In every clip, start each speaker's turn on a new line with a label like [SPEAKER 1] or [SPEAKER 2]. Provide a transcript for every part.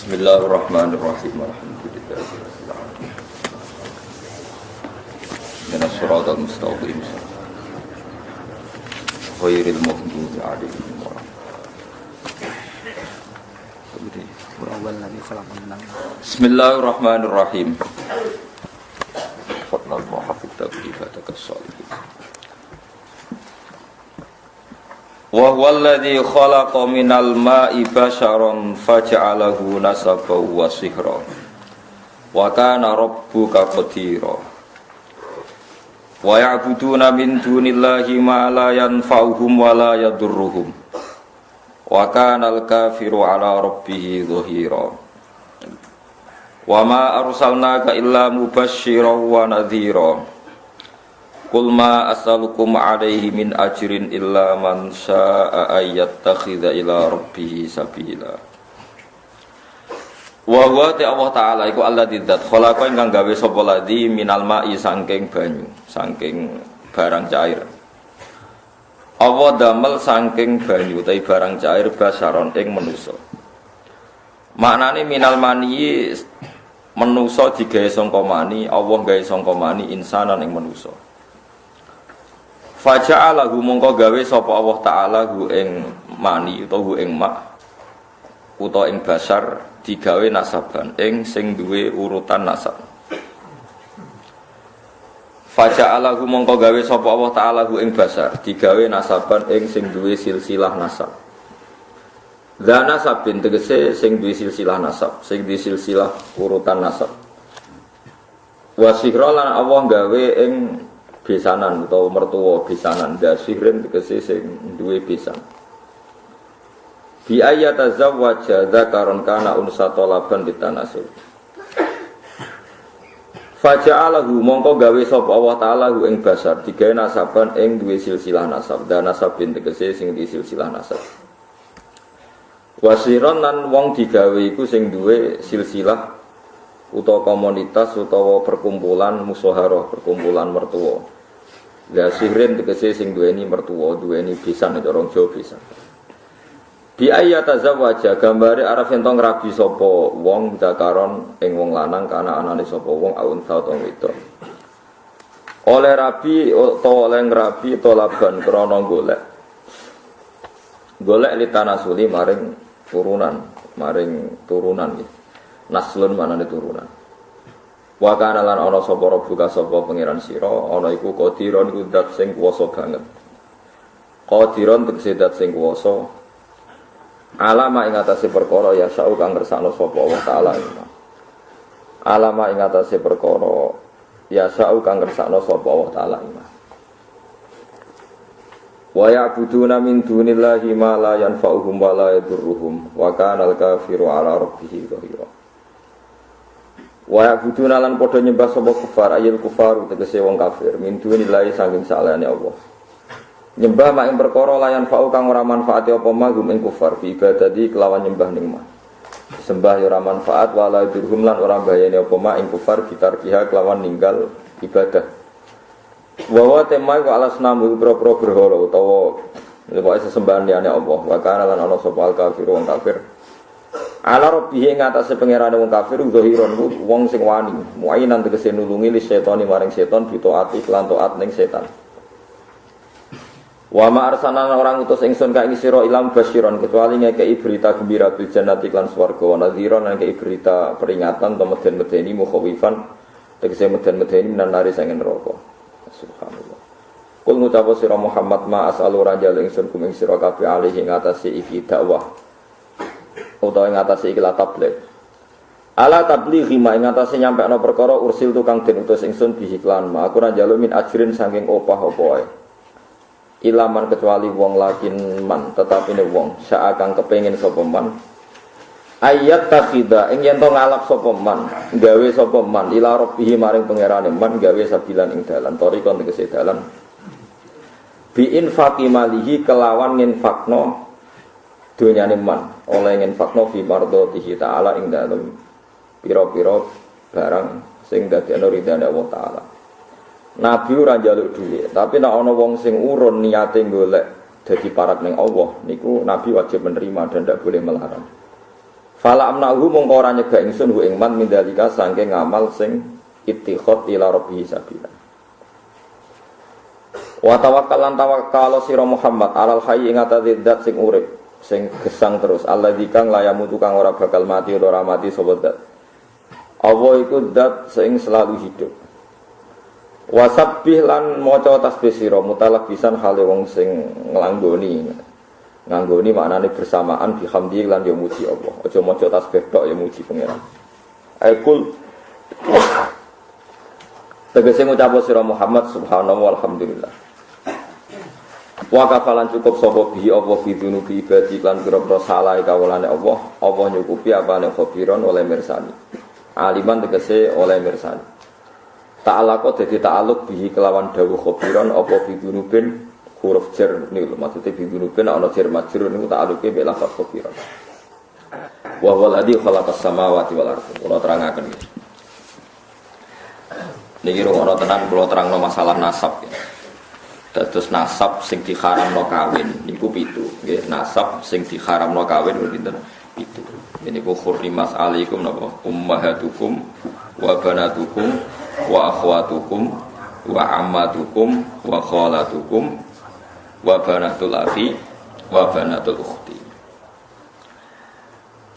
[SPEAKER 1] Bismillahirrahmanirrahim. Alhamdulillahirabbil Minas siratal mustaqim. Ghairil maghdubi 'alaihim waladdallin. Bismillahirrahmanirrahim. Fadlan wa hafidh taqifatakas shalihin. Wa huwa alladhi khalaqa minal ma'i basharan faja'alahu nasaban wa sihra wa kana rabbuka qadira wa ya'buduna min dunillahi ma la yanfa'uhum wa la yadurruhum wa kana al-kafiru 'ala rabbih dhahira wa ma arsalnaka illa mubasysyiran wa nadhira. Qul ma as'alukum 'alaihi min ajrin illa man syaa'a ayyattakhidha ila rabbih sabila. Wa huwa Allah taala iku alladzi dzat khalaqa ingkang gawe sapa ladzi minal ma'i saking banyu, saking barang cair. Allah damel saking banyu utawi barang cair basaron ing manusa. Maknane minal mani manusa digawe sangka mani, Allah gawe sangka mani insanan ing manusa. Faja'alahu mongko gawe sapa Allah taala hu ing mani utawa hu ing mak utawa ing basar digawe nasaban ing sing duwe urutan nasab. Faja'alahu mongko gawe sapa Allah taala hu ing basar digawe nasaban ing sing duwe silsilah nasab. Dzana sabin tegese sing duwe silsilah nasab, sing duwe silsilah urutan nasab. Wasihra lan Allah gawe ing besanan atau mertua besanan dasirin tegese sing duwe besan. Bi ayatazawwaja dzakaron kana unsa talaban ditanasul. Faja'alahu mongko gawe sapa Allah taala hu ing basar digawe nasaban ing duwe silsilah nasab dan nasabin tegese sing di silsilah nasab. Wasiron lan wong digawe iku sing duwe silsilah utawa komunitas utawa perkumpulan musaharah, perkumpulan mertua. La sihrin tegese sing duweni mertua, duweni besan cara orang Jawa besan. Bi ayatazawwaja gambare arep ento ngrabi sapa wong dakaron ing wong lanang kana anane sapa wong aun utawa wedok. Oleh rabi utawa oleh ngrabi tolaban krana golek. Golek litanasuli maring turunan iki. Naslun manane turunan. Wa kana lan ana sapa rabbuka sapa pangeran sira ana iku qadiron iku zat sing kuwasa banget. Qadiron tegese zat sing kuwasa alama ing atase perkara ya sa'u kang ngersakno sapa Allah taala. Alama ing atase perkara ya sa'u kang ngersakno sapa Allah taala. Wa ya'buduna min dunillahi ma la yanfa'uhum wa la yadurruhum wa kana al-kafiru 'ala rabbih dhahira. Wa ya'buduna lan padha nyembah sapa kufar ayil kufar tegese wong kafir min dunillahi saking salehane Allah. Nyembah mak ing perkara layan fa'u kang ora manfaati apa magum ing kufar bi ibadati kelawan nyembah ning mah. Sembah ya ora manfaat wala dirhum lan ora bayane apa mak ing kufar bitarkiha kelawan ninggal ibadah. Wa wa temai wa alasnamu pro-pro berhala utawa pokoke sesembahan liyane Allah. Wa kana lan ana sapa al kafiru wong kafir. Ala rabbih ing atase pangerane wong kafir zahiron wong sing wani muainan tegese nulungi li setani maring setan bitaati lan taat ning setan. Wa ma arsalna orang utus ingsun ka ing sira ilam basyiron kecuali ngekeki berita gembira bil jannati lan swarga wa nadhiran lan ngekeki berita peringatan to meden-medeni mukhawifan tegese meden-medeni nanari sangen neraka. Subhanallah. Kul ngucap sira Muhammad ma as'alu rajal ingsun kuming sira kabeh alih ing atase iki dakwah utawa ing atase iki la tabligh. Ala tablighi ma ing atase nyampekno perkara ursil tukang den utus ingsun bihiklan ma aku ora njaluk min ajrin saking opah apa wae. Ilaman kecuali wong lakin man tetapi ne wong sak kang kepengin sapa man ayat takhida ing yen to ngalap sapa man gawe sapa man ila rabbih maring pangerane man gawe sabilan ing dalan tori kon tegese dalan bi infaqi malihi kelawan nginfakno dunyane man oleh nginfakno fi mardhatihi taala ing dalem pira-pira barang sing dadekno ridane Allah taala. Nabi ora njaluk dhuwit, tapi nek ana wong sing urun niate golek dadi parat ning Allah, niku Nabi wajib menerima dan tidak boleh melarang. Fala amnahu mongko ora nyegah ingsun hu ing man mindalika saking ngamal sing ittikhad ila rabbihi sabila. Wa tawakkal lan tawakkal sira Muhammad alal hayy ing atase zat sing urip sing gesang terus alladzi kang layamu tukang ora bakal mati ora mati sapa zat. Allah iku zat sing selalu hidup. Wasabbih lan maca tasbih sira mutalak pisan hale wong sing nglanggoni maknane bersamaan bihamdi lan yo muji Allah. Aja maca tasbih tok ya muji pangeran. Aikul tegese ngucap sira Muhammad subhanallah walhamdulillah. Wa kafalan cukup sapa bihi Allah fi dzunubi ibadi lan pira-pira salah kawulane Allah nyukupi apane khabiron oleh mirsani. Aliman tegese oleh mirsani. Ta'ala kok dadi ta'aluk bihi kelawan dawuh khabiron apa fi dzunubin huruf jar niku maksude fi dzunubin ana jar majrur niku ta'aluke mek lafaz khabiron. Wa huwal ladzi khalaqas samawati wal ardh. Kula terangaken iki. Niki ora tenan kula terangno masalah nasab ya. Dados nasab sing diharamno kawin niku 7 nggih nasab sing diharamno kawin pinten 7 niku khurrimas alaikum napa ummahatukum wa banatukum wa akhwatukum wa ammatukum wa khalatukum wa banatul akhi wa banatul ukhti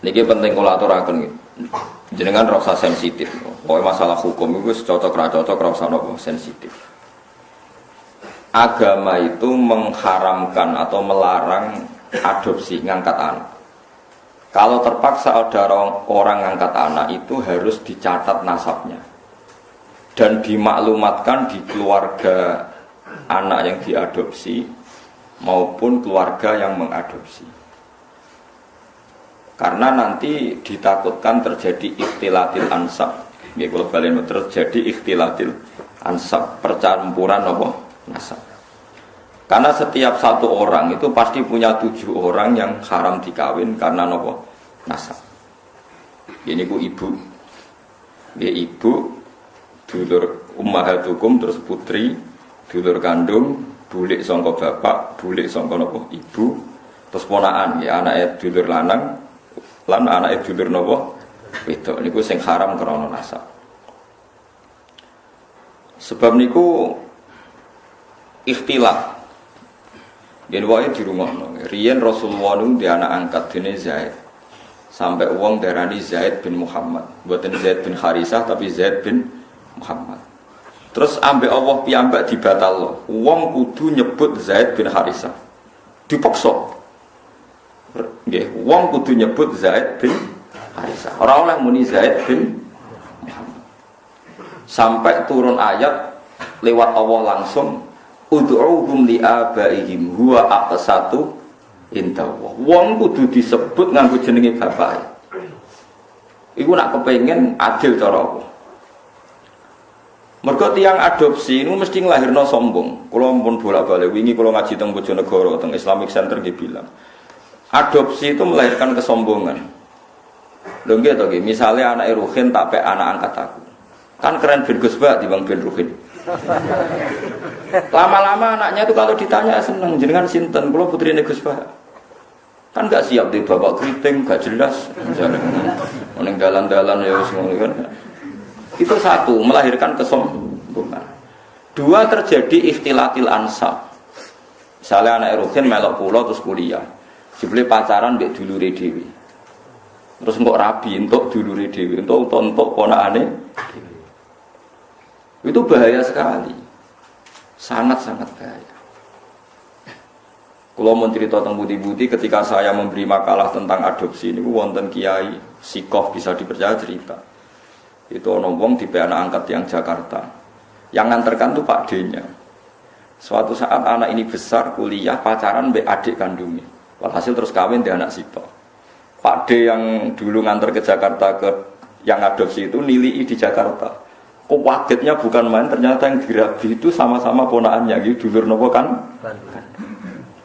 [SPEAKER 1] niki penting kula aturaken jenengan rasa sensitif pokoke masalah hukum iku cocok ra cocok ra usah napa sensitif. Agama itu mengharamkan atau melarang adopsi ngangkat anak. Kalau terpaksa ada orang ngangkat anak itu harus dicatat nasabnya dan dimaklumatkan di keluarga anak yang diadopsi maupun keluarga yang mengadopsi. Karena nanti ditakutkan terjadi ikhtilatil ansab. Nggih kula balen terjadi ikhtilatil ansab, percampuran apa? Nasab. Karena setiap satu orang itu pasti punya 7 orang yang haram dikawin karena nopo nasab. Ini ku ibu, dia ibu, dulur ummahatukum terus putri, dulur kandung, bulik sangka bapak, bulik sangka nopo ibu, terus ponaan ya anake dulur lanang, lan anake dulur nopo wedok. Niku sing haram karena nasab. Sebab niku ikhtilaf. Yen wae dirungokno. Riyen Rasulullah nu di anak angkat dene Zaid. Sampai wong darani Zaid bin Muhammad. Mboten Zaid bin Harisah tapi Zaid bin Muhammad. Terus ambek Allah piyambak dibatalno. Wong kudu nyebut Zaid bin Harisah. Dipaksa. Nggih, wong kudu nyebut Zaid bin Harisah. Ora oleh muni Zaid bin Muhammad. Sampai turun ayat lewat Allah langsung ud'uhum li abaihim huwa aqsatu indallah. Wong kudu disebut nganggo jenenge bapake. Iku nak kepengin adil cara apa? Mergo tiyang adopsi niku mesti nglahirno sombong. Kula pun bolak-balik wingi kula ngaji teng Bojonegoro teng Islamic Center nggih bilang. Adopsi itu melahirkan kesombongan. Lho nggih to nggih, misale anake Ruhin tak pek anak angkat aku. Kan keren bin Gus Bak dibanding bin Ruhin. Lama-lama anaknya itu kalau ditanya seneng jenengan sinten, kula putrine Gus Bak. Kan gak siap di bapak keriting, gak jelas. Misalnya, ning dalan-dalan ya wis ngono kan. Itu satu, melahirkan kesombongan. 2 terjadi ikhtilatil ansab. Misalnya anak Ruhin melok pulau terus kuliah. Jebule pacaran mbek dulure dhewe. Terus engko rabi entuk dulure dhewe, entuk ponakane. Itu bahaya sekali. Sangat-sangat bahaya. Kalau mau cerita tentang budi-budi ketika saya memberi makalah tentang adopsi ini wonten kiai sikoh bisa dipercaya cerita. Itu ono wong di anak angkat yang Jakarta. Yang nganterkan tuh Pak D-nya. Suatu saat anak ini besar kuliah pacaran mbek adik kandungnya. Walhasil terus kawin di anak sitok. Pak D yang dulu nganter ke Jakarta ke yang adopsi itu nilai di Jakarta. Kok wagetnya bukan main, ternyata yang dirabi itu sama-sama ponakannya gitu, dulur nopo kan?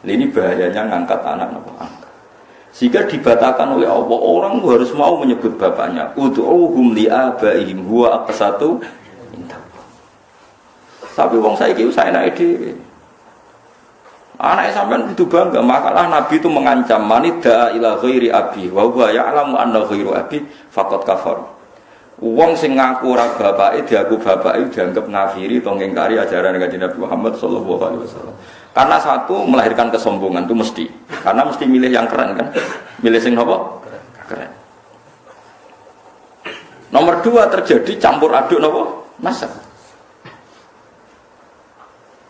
[SPEAKER 1] Ini bahayanya ngangkat anak nopo angkat. Sehingga dibatalkan oleh Allah, orang harus mau menyebut bapaknya. Ud'uhum li abaihim huwa aqsatu indah. Tapi wong saiki saya naik dhewe. Anak sampean itu bangga, makalah Nabi itu mengancam manida ila ghairi abi wa huwa ya'lamu anna ghairu abi faqad kafar. Wong sing ngaku ora bapake diaku bapake dianggap ngafiri atau ngingkari ajaran Kanjeng Nabi Muhammad sallallahu alaihi wasallam. Karena satu melahirkan kesombongan itu mesti. Karena mesti milih yang keren kan. Milih sing apa? Keren. Nomor dua terjadi campur aduk napa? Nasab.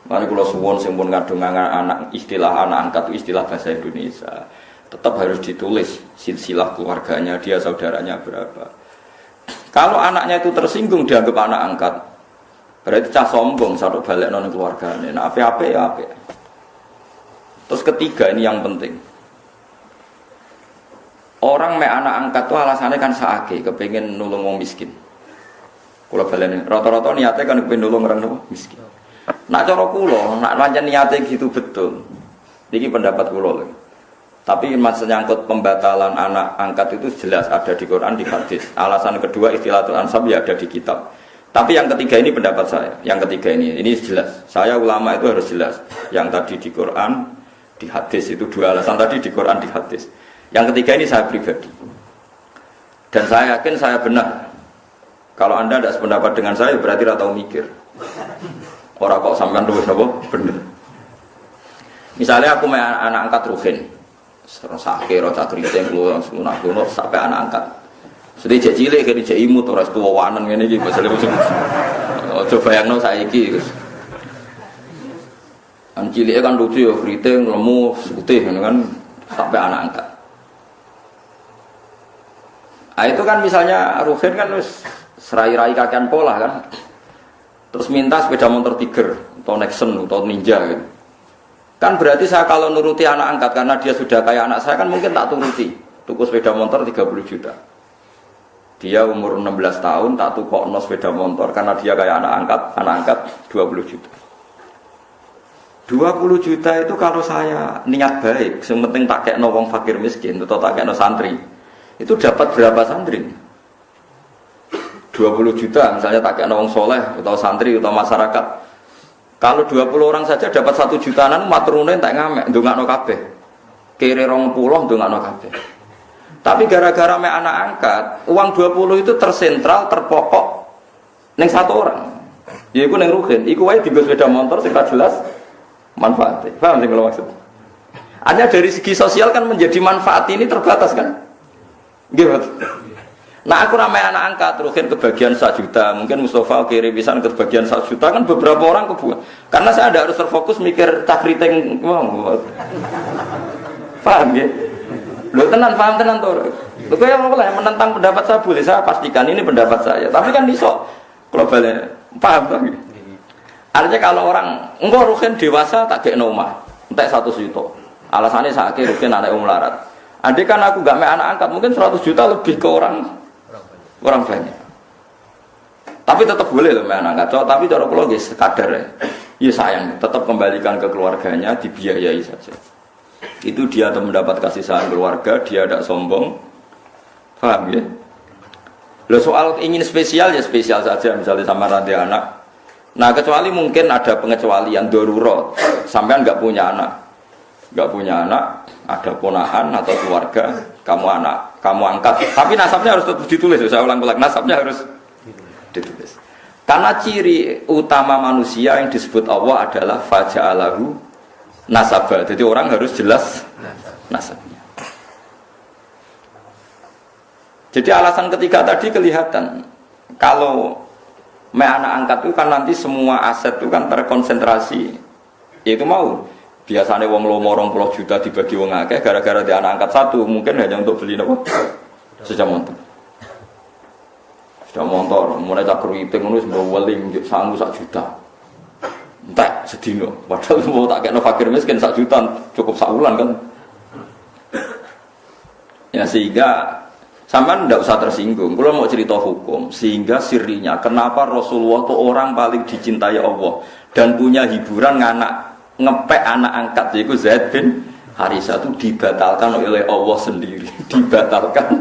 [SPEAKER 1] Mari kula suwun sing pun ngadung anak istilah anak angkat itu istilah bahasa Indonesia. Tetap harus ditulis silsilah keluarganya, dia saudaranya berapa. Kalau anaknya itu tersinggung dianggap anak angkat, berarti cah sombong satu balik non keluarganya. Nah, apa ya apa. Terus ketiga ini yang penting. Orang me anak angkat itu alasannya kan saake, kepengen nulung wong miskin. Kula baleni, rata-rata niatnya kan kepengen nulung orang miskin. Nak cara kula, nak pancen niate gitu betul. Niki pendapat kula lho. Tapi maksudnya nyangkut pembatalan anak angkat itu jelas ada di Quran, di hadis. Alasan kedua istilatul ansab ya ada di kitab. Tapi yang ketiga ini pendapat saya. Yang ketiga ini jelas. Saya ulama itu harus jelas. Yang tadi di Quran, di hadis itu dua alasan tadi di Quran, di hadis. Yang ketiga ini saya pribadi. Dan saya yakin saya benar. Kalau Anda tidak sependapat dengan saya berarti tidak tahu mikir. Orang kok sampean luwih napa bener. Misalnya aku main anak angkat Ruhin. Sake roca kriting lu langsung nakono sampai anak angkat. Sudah jek cilik kene jek imut ora tuwa wanen ngene iki masale musim. Aja bayangno saiki. An cilike kan lucu ya kriting lemu putih kan sampai anak angkat. Ah itu kan misalnya Ruhin kan wis serai-rai kakean pola kan. Terus minta sepeda motor Tiger atau Nexon atau Ninja gitu. Kan berarti saya kalau nuruti anak angkat karena dia sudah kayak anak saya kan mungkin tak turuti. Tuku sepeda motor 30 juta. Dia umur 16 tahun tak tukokno sepeda motor karena dia kayak anak angkat 20 juta. 20 juta itu kalau saya niat baik, yang penting tak kekno wong fakir miskin atau tak kekno santri. Itu dapat berapa santri? 20 juta misalnya tak kekno wong soleh atau santri atau masyarakat. Kalau 20 orang saja dapat 1 jutaan maturune tak ngamek ndongakno kabeh. Kere 20 ndongakno kabeh. Tapi gara-gara mek anak angkat, uang 20 itu tersentral, terpokok ning satu orang. Yaiku ning Ruhin, iku wae dienggo sepeda motor sing jelas manfaatnya. Paham sing kalau maksud? Hanya dari segi sosial kan menjadi manfaat ini terbatas kan? Gitu. Nah aku ramai anak angkat Ruhin kebagian 1 juta, mungkin Mustafa kirim pisan kebagian 1 juta kan beberapa orang kebuat. Karena saya ada harus terfokus mikir cakriteng, paham ya? Lo tenan paham tenan tuh. Lo kayak apa yang menentang pendapat saya boleh saya pastikan ini pendapat saya. Tapi kan besok globalnya paham tuh. Artinya kalau orang enggak Ruhin dewasa tak kayak nomah, entek 1 juta. Alasannya saya kira Ruhin anak melarat. Andai kan aku gak main anak angkat mungkin 100 juta lebih ke orang banyak. Tapi tetap boleh loh main angkat. Tapi cara kula nggih sekadar ya. Ya sayang, tetap kembalikan ke keluarganya, dibiayai saja. Itu dia atau mendapat kasih sayang keluarga, dia tidak sombong. Paham ya? Loh soal ingin spesial ya spesial saja misalnya sama rantai anak. Nah kecuali mungkin ada pengecualian darurat. Sampean nggak punya anak, ada ponakan atau keluarga, kamu angkat. Tapi nasabnya harus tetap ditulis. Saya ulang-ulang, nasabnya harus ditulis. Karena ciri utama manusia yang disebut Allah adalah faja'alahu nasabah. Jadi orang harus jelas nasabnya. Jadi alasan ketiga tadi kelihatan. Kalau anak angkat itu kan nanti semua aset itu kan terkonsentrasi. Yaitu mau. Biasanya wong lomo 20 juta dibagi wong akeh gara-gara dia anak angkat 1 mungkin hanya untuk beli apa? Sepeda motor. Sepeda motor mulai tak kruiting ngono wis weling sanggup 1 juta. Entek sedino. Padahal mau tak kena fakir miskin 1 juta cukup saulan kan. Ya sehingga sampean ndak usah tersinggung. Kalau mau cerita hukum sehingga sirinya kenapa Rasulullah itu orang paling dicintai Allah dan punya hiburan ngepek anak angkat yaitu Zaid bin Harisah itu dibatalkan oleh Allah sendiri. Dibatalkan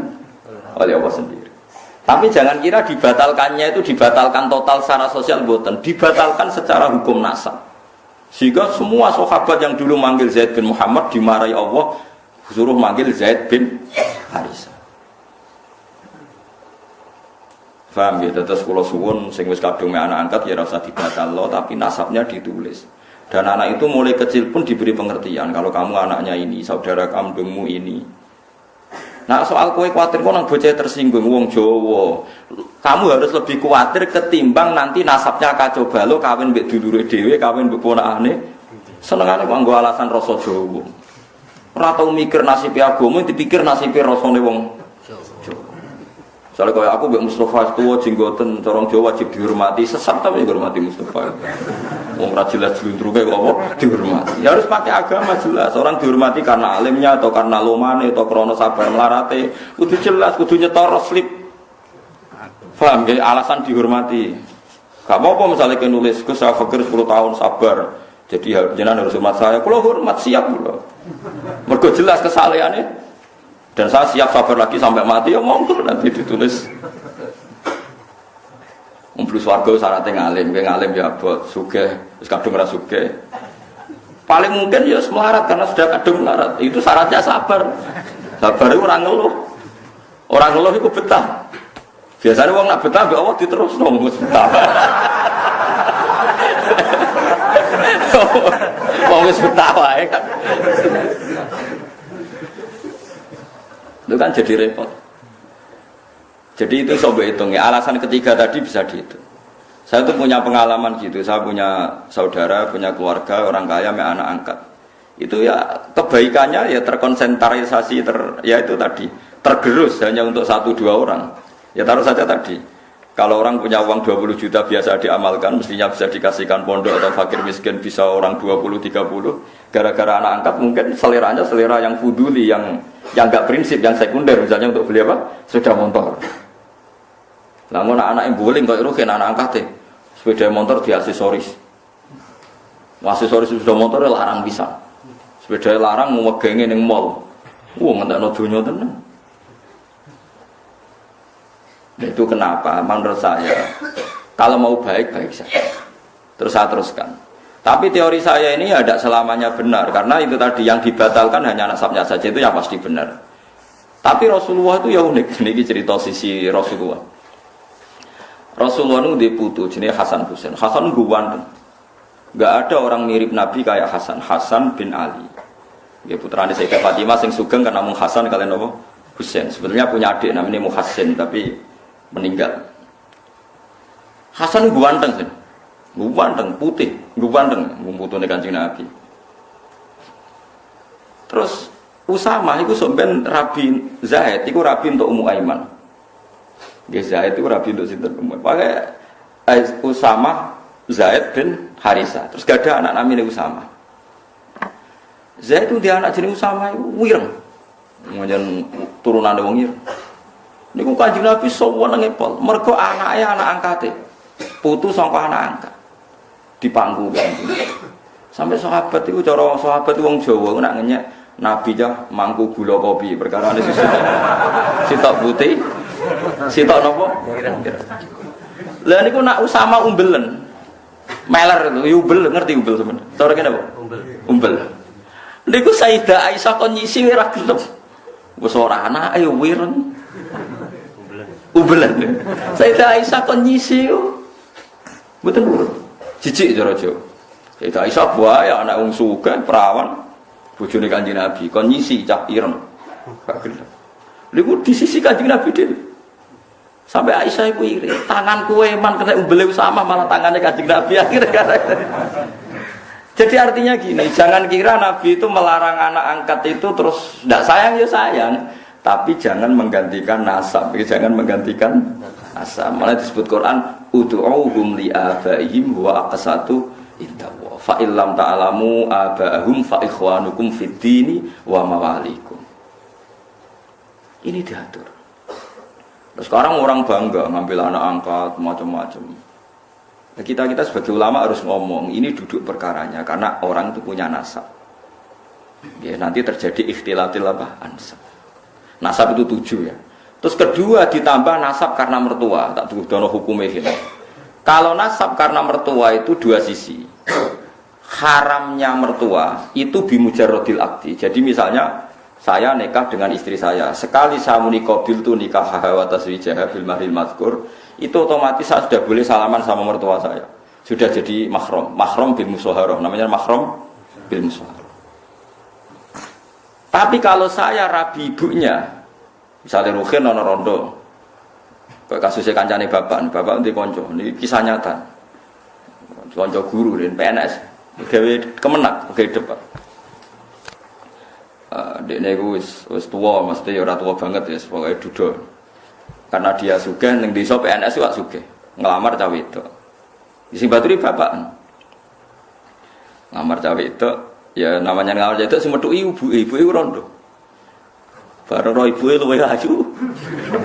[SPEAKER 1] oleh Allah sendiri. Tapi jangan kira dibatalkannya itu dibatalkan total secara sosial boten, dibatalkan secara hukum nasab. Sehingga semua sahabat yang dulu manggil Zaid bin Muhammad dimarahi Allah, suruh manggil Zaid bin Harisah. Paham ya? Terus kula suwun sing wis kadung anak angkat ya ora usah dibatalno, tapi nasabnya ditulis. Dan anak itu mulai kecil pun diberi pengertian kalau kamu anaknya ini, saudara kandungmu ini. Nah soal kowe kuwatir kok nang bocah tersinggung wong Jawa. Kamu harus lebih kuwatir ketimbang nanti nasabnya kacau balau kawin mbek dulure dhewe, kawin mbek ponakane. Senengane kok nggo alasan rasa Jawa. Ora tau mikir nasib agama, dipikir nasib rasane wong Jawa. Soalnya kalau aku Mbak Mustafa tua jenggoten corong Jawa wajib dihormati, sesat tapi dihormati Mustafa. Wong ra jelas jlundruke kok apa dihormati. Ya harus pakai agama jelas. Orang dihormati karena alimnya atau karena lomane atau krana sabar melarate. Kudu jelas, kudu nyetor slip. Paham ya alasan dihormati. Gak apa-apa misalnya ke nulis Gus saya fakir 10 tahun sabar. Jadi jenengan harus hormat saya. Kalau hormat siap kula. Mergo jelas kesalehane. Dan saya siap sabar lagi sampai mati ya monggo nanti ditulis. Mblus warga syaratnya ngalim ya abot sugih, wis kadung ora sugih. Paling mungkin ya melarat karena sudah kadung melarat. Itu syaratnya sabar. Sabar itu orang ngeluh. Orang ngeluh itu betah. Biasanya wong nak betah mbek Allah diterusno wis betah. Wong wis betah wae kan. Itu kan jadi repot. Jadi itu coba hitung ya. Alasan ketiga tadi bisa dihitung. Saya tuh punya pengalaman gitu. Saya punya saudara, punya keluarga, orang kaya, anak angkat. Itu ya kebaikannya ya terkonsentrasi, ya itu tadi tergerus hanya untuk 1-2 orang. Ya taruh saja tadi. Kalau orang punya uang 20 juta biasa diamalkan, mestinya bisa dikasihkan pondok atau fakir miskin bisa orang 20-30. Gara-gara anak angkat mungkin seleranya selera yang fuduli, yang nggak prinsip, yang sekunder, misalnya untuk beli apa? Sepeda motor. Namun anak yang bowling kok rugen anak angkat sepeda motor di aksesoris. Aksesoris sepeda motor larang bisa. Sepeda larang mau megenge ning mall. Ngentekno donya tenan. Nah, itu kenapa? Menurut saya kalau mau baik saja. Terus saya teruskan. Tapi teori saya ini tidak selamanya benar karena itu tadi yang dibatalkan hanya nasabnya saja itu yang pasti benar. Tapi Rasulullah itu ya unik. Ini cerita sisi Rasulullah. Rasulullah itu diputu jenis Hasan Husain. Hasan ganteng. Enggak ada orang mirip Nabi kayak Hasan. Hasan bin Ali. Dia putrane Sayyidah Fatimah sing sugeng kan namung Hasan kalian apa? Husain. Sebenarnya punya adik namanya Muhassin tapi meninggal. Hasan ganteng sih. Ganteng, putih, ganteng, putune Kanjeng Nabi. Terus Usama itu sampean Rabi Zaid, itu Rabi untuk Ummu Aiman. Nggih Zaid itu Rabi untuk sinten Ummu. Pakai Usama Zaid bin Harisah. Terus gak ada anak namanya Usama. Zaid itu dia anak jenis Usama itu wireng. Kemudian turunan wong ireng. Niku Kanjeng Nabi sowan ngepol, mergo anake anak angkate. Putu sangka anak angkat. Dipangku kan. Sampai sahabat itu cara sahabat wong Jawa nak ngenyek Nabi cah mangku gula kopi perkara ini sitok putih sitok napa lha niku nak Usama umbelen meler itu umbel ngerti umbel sampean cara kene apa umbel niku Sayyidah Aisyah kon nyisi ora gelem wis ora anake wireng umbelen Sayyidah Aisyah kon nyisi mboten jijik cara Jawa. Sayyidah Aisyah buaya anak wong sugih perawan bojone Kanjeng Nabi kon nyisi cah ireng. Gak gelem. Niku di sisi Kanjeng Nabi dhewe. Sampai Aisyah iku iri, tanganku eman kena umbele sama malah tangannya Kanjeng Nabi akhirnya. Jadi artinya gini, jangan kira Nabi itu melarang anak angkat itu terus ndak sayang ya sayang, tapi jangan menggantikan nasab, jangan menggantikan nasab. Malah disebut Quran ud'uuhum li abaihim wa aqsatu indallah fa illam ta'lamu abaahum fa ikhwanukum fid dini wa mawalikum. Ini diatur. Nah, sekarang orang bangga ngambil anak angkat macam-macam. Nah, kita sebagai ulama harus ngomong ini duduk perkaranya karena orang itu punya nasab. Ya, nanti terjadi ikhtilatil apa? Ansab. Nasab itu 7 ya. Terus kedua ditambah nasab karena mertua, tak tuh dono hukumnya gitu. Kalau nasab karena mertua itu 2 sisi. haramnya mertua itu bimujarrodil akdi. Jadi misalnya saya nikah dengan istri saya, sekali saya muni qabil tu nikah wa taswijah bil mahril mazkur, itu otomatis saya sudah boleh salaman sama mertua saya. Sudah jadi mahram bil musyaharah, namanya mahram bil musyaharah. Tapi kalau saya rabi ibunya, misalnya Ruhin ana rondo, kasusnya kancane bapak nanti konco, ini kisah nyata. Konco guru dan PNS. Gawe kemenak, gawe depan. Dekne iku wis tuwa, mesti ora tuwa banget ya, pokoke duda. Karena dia sugih ning desa PNS kok sugih. Ngelamar cawe itu. Sing baturi bapak. Ngelamar cawe itu, ya namanya ngelamar cawe itu sing metuki ibu iku rondo. Bareng ro ibuke luwih ayu.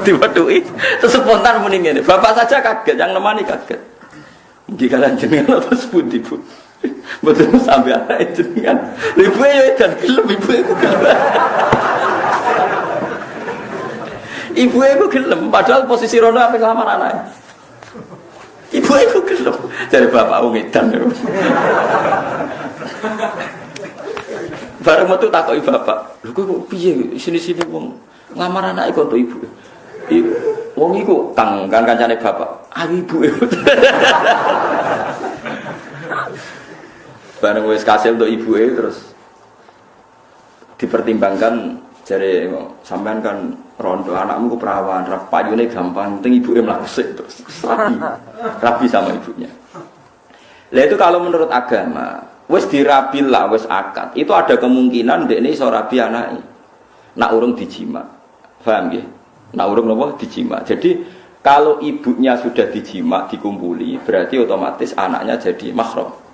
[SPEAKER 1] Diwetuki terus spontan muni ngene. Bapak saja kaget, yang nemani kaget. Mugi kalian jenengan apa sebut ibu? Betul sampai anak jenengan. Ibu ya dan gelem ibu itu gelem. Ibu itu gelem padahal posisi rono apa ngelamar anaknya. Ibu itu gelem. Dari bapak ngedan. Bareng metu takoki bapak. Lho kok piye sini-sini wong ngelamar anake kok to ibu. Wong iku kan kancane bapak. Ayo ibu. Bareng wis kasil untuk ibuke terus dipertimbangkan jare sampean kan rondo anakmu ku perawan, payune gampang, penting ibuke mlaku terus rabi sama ibunya. Lah itu kalau menurut agama, wis dirabil lah, wis akad. Itu ada kemungkinan dekne iso rabi anake. Nak urung dijima. Paham nggih? Nak urung napa dijima. Jadi kalau ibunya sudah dijima, dikumpuli, berarti otomatis anaknya jadi mahram.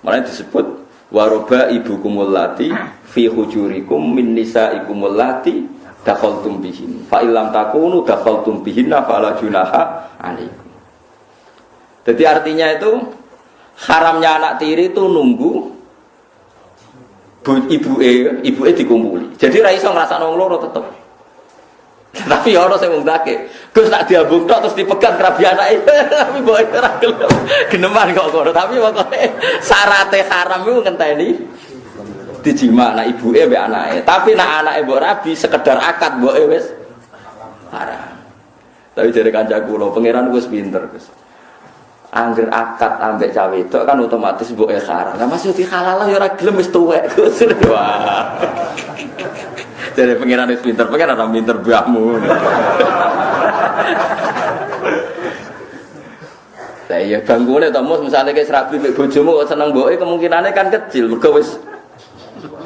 [SPEAKER 1] Makanya disebut waroba ibukumul lati fi hujurikum min nisaikumul lati dakhaltum bihin fa illam takunu dakhaltum bihinna fala junaha alaikum. Jadi artinya itu haramnya anak tiri itu nunggu ibuke dikumpuli. Jadi ra iso ngrasakno wong loro tetep. Tapi ya ana sing ngundake, Gus tak diambung tok terus dipegang rabi anake. Tapi mbok ora gelem. Geneman kok ngono. Tapi pokoke syaraté haram iku ngenteni dijima anak ibuke mbek anake. Tapi nek anake mbok rabi sekedar akad mboke wis haram. Tapi jare kancaku kula, pangeran wis pinter, Gus. Angger akad ambek cawe wedok kan otomatis mboke haram. Lah masih dihalal ya ora gelem wis tuwek, Gus. Wah. Jadi pengiran itu pinter, pengiran orang pinter buahmu. Nah iya bangkunya tamu misalnya kayak serabi bik bojomu kok seneng boe kemungkinannya kan kecil, mereka wis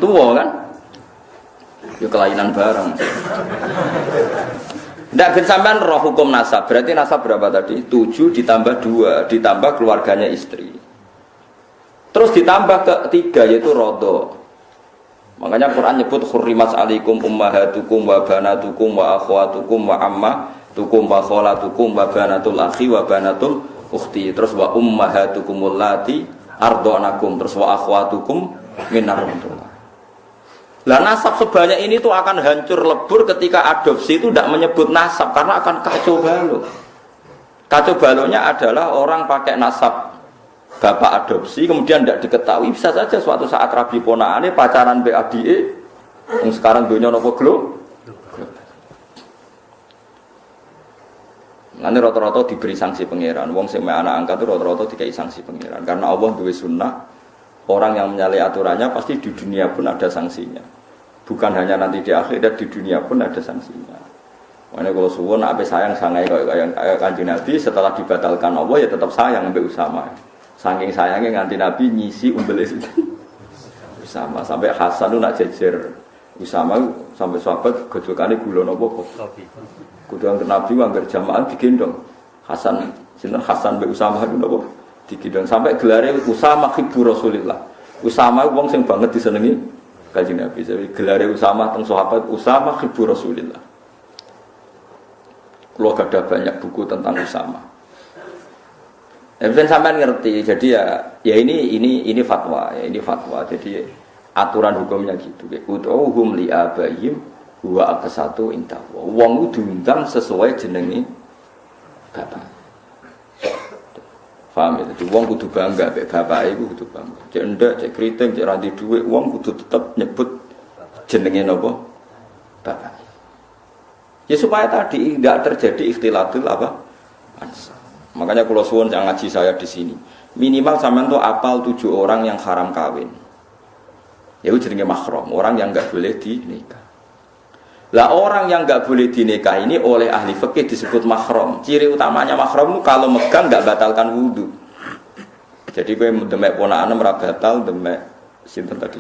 [SPEAKER 1] tua kan? Ya kelainan bareng. Ndak ben sampean roh hukum nasab, berarti nasab berapa tadi? 7 ditambah 2, ditambah keluarganya istri. Terus ditambah ke 3 yaitu rodho. Makanya Quran nyebut hurrimat alaikum ummahatukum wa banatukum wa akhwatukum wa ammatukum wa kholatukum wa banatul akhi wa banatul ukhti. Terus wa ummahatukumul lati ardhanakum, terus wa akhwatukum minar rumah. Lah nasab sebanyak ini tuh akan hancur lebur ketika adopsi itu tidak menyebut nasab karena akan kacau balau. Kacau balaunya adalah orang pakai nasab bapak adopsi kemudian tidak diketahui, bisa saja suatu saat rabi ponakane pacaran BADE yang sekarang dunia nopo glo. Nanti rata-rata diberi sanksi pangeran. Wong sing anak angkat itu rata-rata dikai sanksi pangeran karena Allah duwe sunnah, orang yang menyalahi aturannya pasti di dunia pun ada sanksinya. Bukan hanya nanti di akhirat, di dunia pun ada sanksinya. Makanya kalau suwun ape sayang sangai kayak Kanjeng Nabi setelah dibatalkan Allah ya tetap sayang sampai Usama. Saking sayangnya nganti Nabi nyisi umbel itu Usama sampai Hasan itu nak jejer Usama sampai sahabat gojokannya gula nopo kuduan ke Nabi anggar jamaah digendong Hasan sinten Hasan be Usama itu nopo digendong sampai gelarnya Usama hibbu Rasulillah. Usama wong sing banget disenengi Kanjeng Nabi. Jadi gelarnya Usama teng sahabat Usama hibbu Rasulillah. Kalau ada banyak buku tentang Usama. Bisa sampean ngerti, jadi ya ini fatwa, ya ini fatwa. Jadi aturan hukumnya gitu. Ud'uhum li abaihim huwa aqsatu inda. Wong diundang sesuai jenenge bapak. Paham ya? Jadi wong kudu bangga mbek bapake iku kudu bangga. Cek ndak, cek kriting, cek ra duwe dhuwit, wong kudu tetep nyebut jenenge napa? Bapak. Ya supaya tadi tidak terjadi ikhtilatul apa? Ansab. Makanya kalau suwun yang ngaji saya di sini, minimal sampean tuh apal 7 orang yang haram kawin. Ya jenenge mahram, orang yang enggak boleh dinikah. Lah orang yang enggak boleh dinikah ini oleh ahli fikih disebut mahram. Ciri utamanya mahram itu kalau megang enggak batalkan wudu. Jadi kowe demek ponakan ora batal, demek sinten tadi?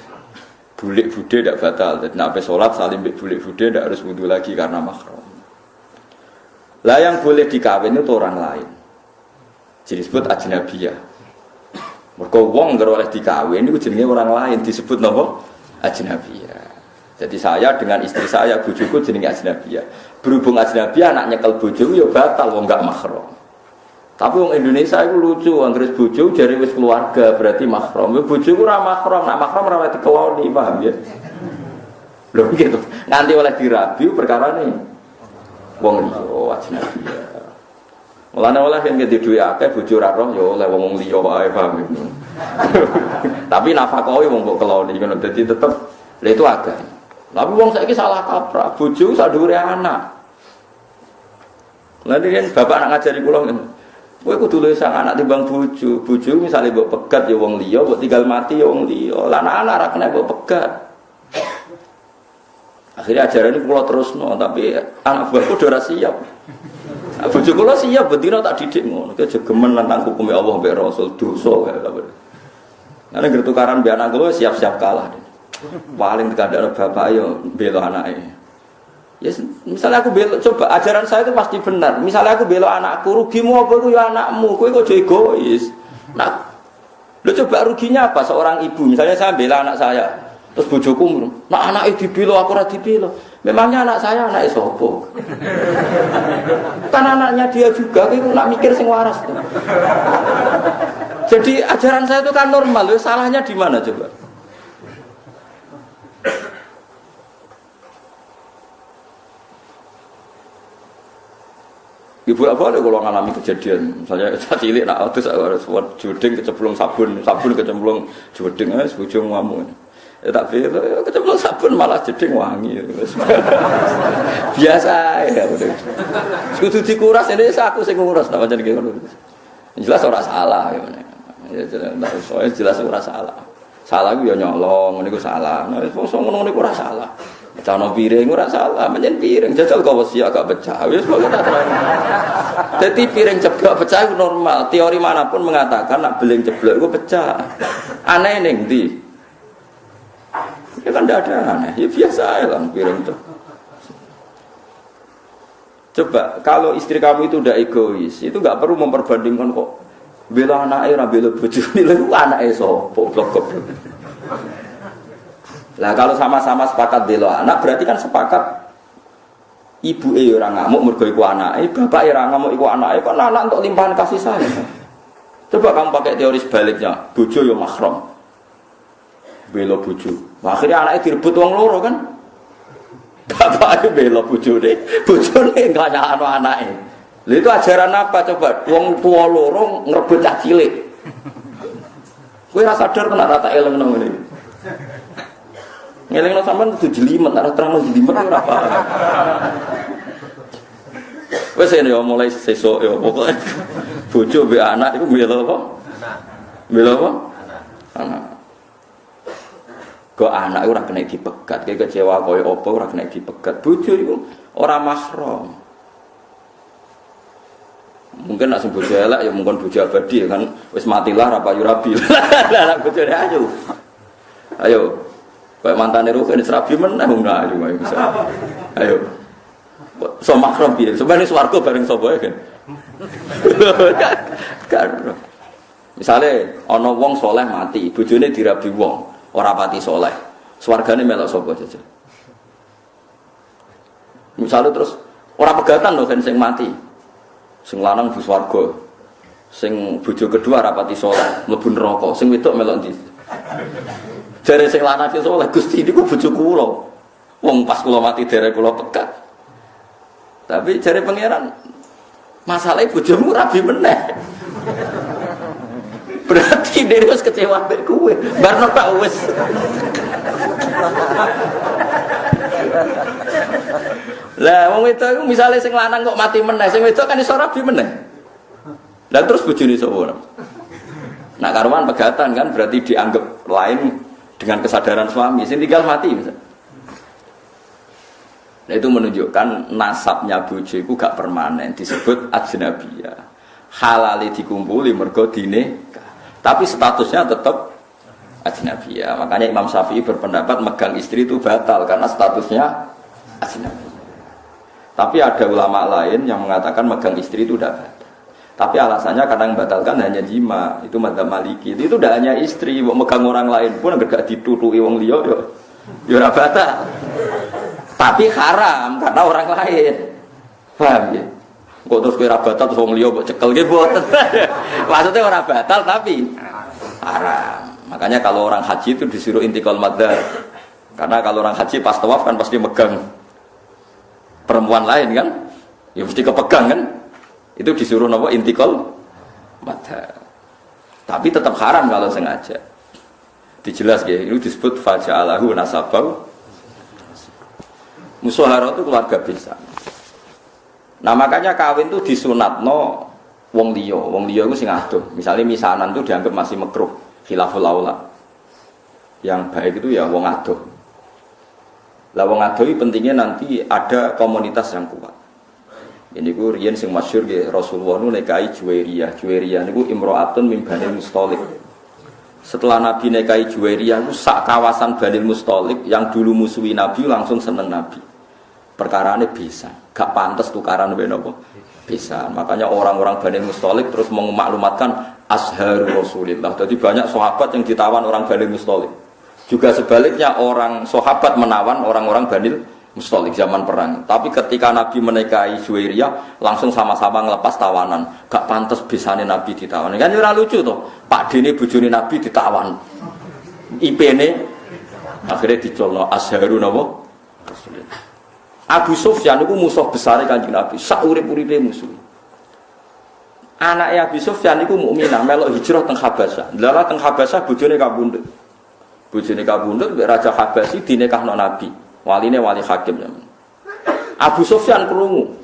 [SPEAKER 1] Bulik bude tidak batal. Jadi nek salat salim mbek bulik bude tidak harus wudu lagi karena mahram. Lah yang boleh dikawin itu orang lain. Jadi disebut ajnabiyah. Mergo wong nggak oleh dikawin itu jenenge orang lain disebut napa? Ajnabiyah. Jadi saya dengan istri saya bojoku jenenge ajnabiyah. Berhubung ajnabiyah anak nyekel bojoku ya batal wong enggak mahram. Tapi wong Indonesia itu lucu, anggere bojo jare wis keluarga berarti mahram. Ya bojoku ora mahram, nak mahram ora dikeloni, paham ya? Lho gitu. Nganti oleh dirabi perkarane wong liya ajnabiyah. Mulane oleh yang gede duwe akeh bojo ora roh ya oleh wong liya wae paham. Tapi nafkahe wong kok keloni ngono dadi tetep lha itu agak. Tapi wong saiki salah kaprah, bojo sak dhuwure anak. Lha kan bapak nak ngajari kula ngene. Kowe kudu luwih sang anak timbang bojo. Bojo misale mbok pegat ya wong liya, mbok tinggal mati ya wong liya. Lah anak-anak ra kena mbok pegat. Akhirnya ajaran ini kula terusno, tapi anak buahku udah ora siap. Bojo kula siap bendina tak didik ngono. Ki jegemen nentang hukume Allah mbek Rasul dosa wae ta. Nek ngger tukaran mbek anak kula siap-siap kalah. Paling tekandane bapak yo bela anake. Yes, misalnya aku belok, coba ajaran saya itu pasti benar. Misalnya aku belok anakku, rugimu apa itu ya anakmu, kowe kok egois. Nah, lo coba ruginya apa seorang ibu? Misalnya saya bela anak saya, terus bojoku, nah anak itu dibelo, aku ora dibelo. Memangnya anak saya anak sopo? Kan anaknya dia juga, kowe nak mikir sing waras. Jadi ajaran saya itu kan normal, lo salahnya di mana coba? Ibu apa ada kalau ngalami kejadian, misalnya saat cilik nak terus harus buat jodeng kecemplung sabun kecemplung jodeng, sebujung ngamu. Ya tak pilih kecemplung sabun malah jeding wangi. Biasa ya udah. Kudu dikuras ini aku sing nguras nak macam gitu. Jelas orang salah ya. Ya jelas orang salah. Salah gue ya nyolong, ini gue salah. Nah, kosong ngono gue ora salah. Cano piring ora salah, menyen piring jajal kok wis agak pecah. Wis kok tak terang. Dadi piring ceblok pecah itu normal. Teori manapun mengatakan nak beling ceblok itu pecah. Aneh ning ndi? Ya kan tidak ada aneh. Ya biasa aja lah piring itu. Coba kalau istri kamu itu udah egois, itu enggak perlu memperbandingkan kok bela anake ora bela bojone. Lha anake sapa blok-blok. Lah kalau sama-sama sepakat bela anak berarti kan sepakat ibu ora ngamuk mergo iku anake, bapak ora ngamuk iku anake, kan anak untuk limpahan kasih sayang. Coba kamu pakai teori sebaliknya, bojo yo mahram. Bela bojo. Akhirnya anake direbut wong loro kan. Bapake bela bojone enggak nyakno anake. Lha itu ajaran apa coba? Wong tua loro ngrebut cah cilik. Kowe ora sadar kena rata eleng nang ngene. Ngelingno sampean kudu jelimet, arep terang jelimet ora apa. Wes yo mulai sesuk yo pokoke bojo mbek anak iku bela apa? Bela apa? Anak. Kok anak ora kena dipegat, kowe kecewa koyo apa ora kena dipegat. Bojo iku ora mahram. Mungkin nak sing bojo elek ya mungkin bojo abadi kan wis matilah ra payu rabi. Lah anak bojone ayo. Ayo. Kayak mantan Ruhin serabi meneh ora ayo bisa. Ayo. So makrom piye? Sebenarnya swarga bareng sapa kan. Kan. Misale ana wong saleh mati, bojone dirabi wong, ora pati saleh. Swargane melok sapa saja. Misale terus ora pegatan lho sing mati. Sing lanang bu swarga. Sing bojo kedua ora pati saleh, mlebu neraka. Sing wedok melok ndi? Jare sing lanang sing saleh Gusti niku bojo kula. Wong pas kula mati derek kula pegat. Tapi jare pangeran masalahnya bojomu rabi meneh. Berarti dia wis kecewa mbek kowe. Barno tak wis. Lah wong itu misale sing lanang kok mati meneh, sing wedok kan iso rabi meneh. Lah terus bojone sapa? Nah karuan pegatan kan berarti dianggap lain dengan kesadaran suami, sing tinggal mati misalnya. Nah itu menunjukkan nasabnya bojo itu gak permanen, disebut ajnabiyah. Halali dikumpuli mergo dinikah, tapi statusnya tetap ajnabiyah. Makanya Imam Syafi'i berpendapat megang istri itu batal karena statusnya ajnabiyah. Tapi ada ulama lain yang mengatakan megang istri itu udah batal. Tapi alasannya karena yang batalkan hanya jima, itu madzhab Maliki. Itu udah hanya istri, megang orang lain pun gak ditutui wong liya yo ora batal. Tapi haram karena orang lain. Paham ya? Kok terus kowe ora batal terus wong liya mbok cekel nggih mboten. Maksudnya ora batal tapi haram. Makanya kalau orang haji itu disuruh intikal madar. Karena kalau orang haji pas tawaf kan pasti megang perempuan lain kan? Ya mesti kepegang kan? Itu disuruh napa intikal madar. Tapi tetap haram kalau sengaja. Dijelas ya, ini disebut faja'alahu nasabau. Musaharah itu keluarga bisa. Nah makanya kawin itu disunatno wong liya itu sing adoh. Misalnya misanan itu dianggap masih makruh, khilaful aula. Yang baik itu ya wong adoh. Lah wong adoh ini pentingnya nanti ada komunitas yang kuat. Ini ku riyen sing masyhur nggih Rasulullah nu nikahi Juwairiyah. Juwairiyah niku imro'atun min Banil Mustalik. Setelah Nabi nikahi Juwairiyah itu sak kawasan Banil Mustalik yang dulu musuhi Nabi langsung seneng Nabi. Perkarane bisa, gak pantas tukaran mbek napa? Bisa. Makanya orang-orang Banil Mustalik terus memaklumatkan Azharu Rasulillah. Jadi banyak sahabat yang ditawan orang Banil Mustalik. Juga sebaliknya orang sahabat menawan orang-orang Banil Mustalik zaman perang. Tapi ketika Nabi menikahi Juwairiyah langsung sama-sama ngelepas tawanan. Gak pantas bisane Nabi ditawan. Kan ora lucu toh. Pak dene bojone Nabi ditawan. IP-ne akhirnya dicolno Azharu napa? Rasulillah. Abu Sufyan itu musuh besar Kanjeng Nabi. Sak urip-uripe musuh. Anaknya Abu Sufyan itu mukminah melok hijrah teng Habasyah. Lha teng Habasyah bojone kabundut. Bojone kabundut mbek Raja Habasyi dinikahno Nabi. Waline wali hakim zaman. Abu Sufyan krungu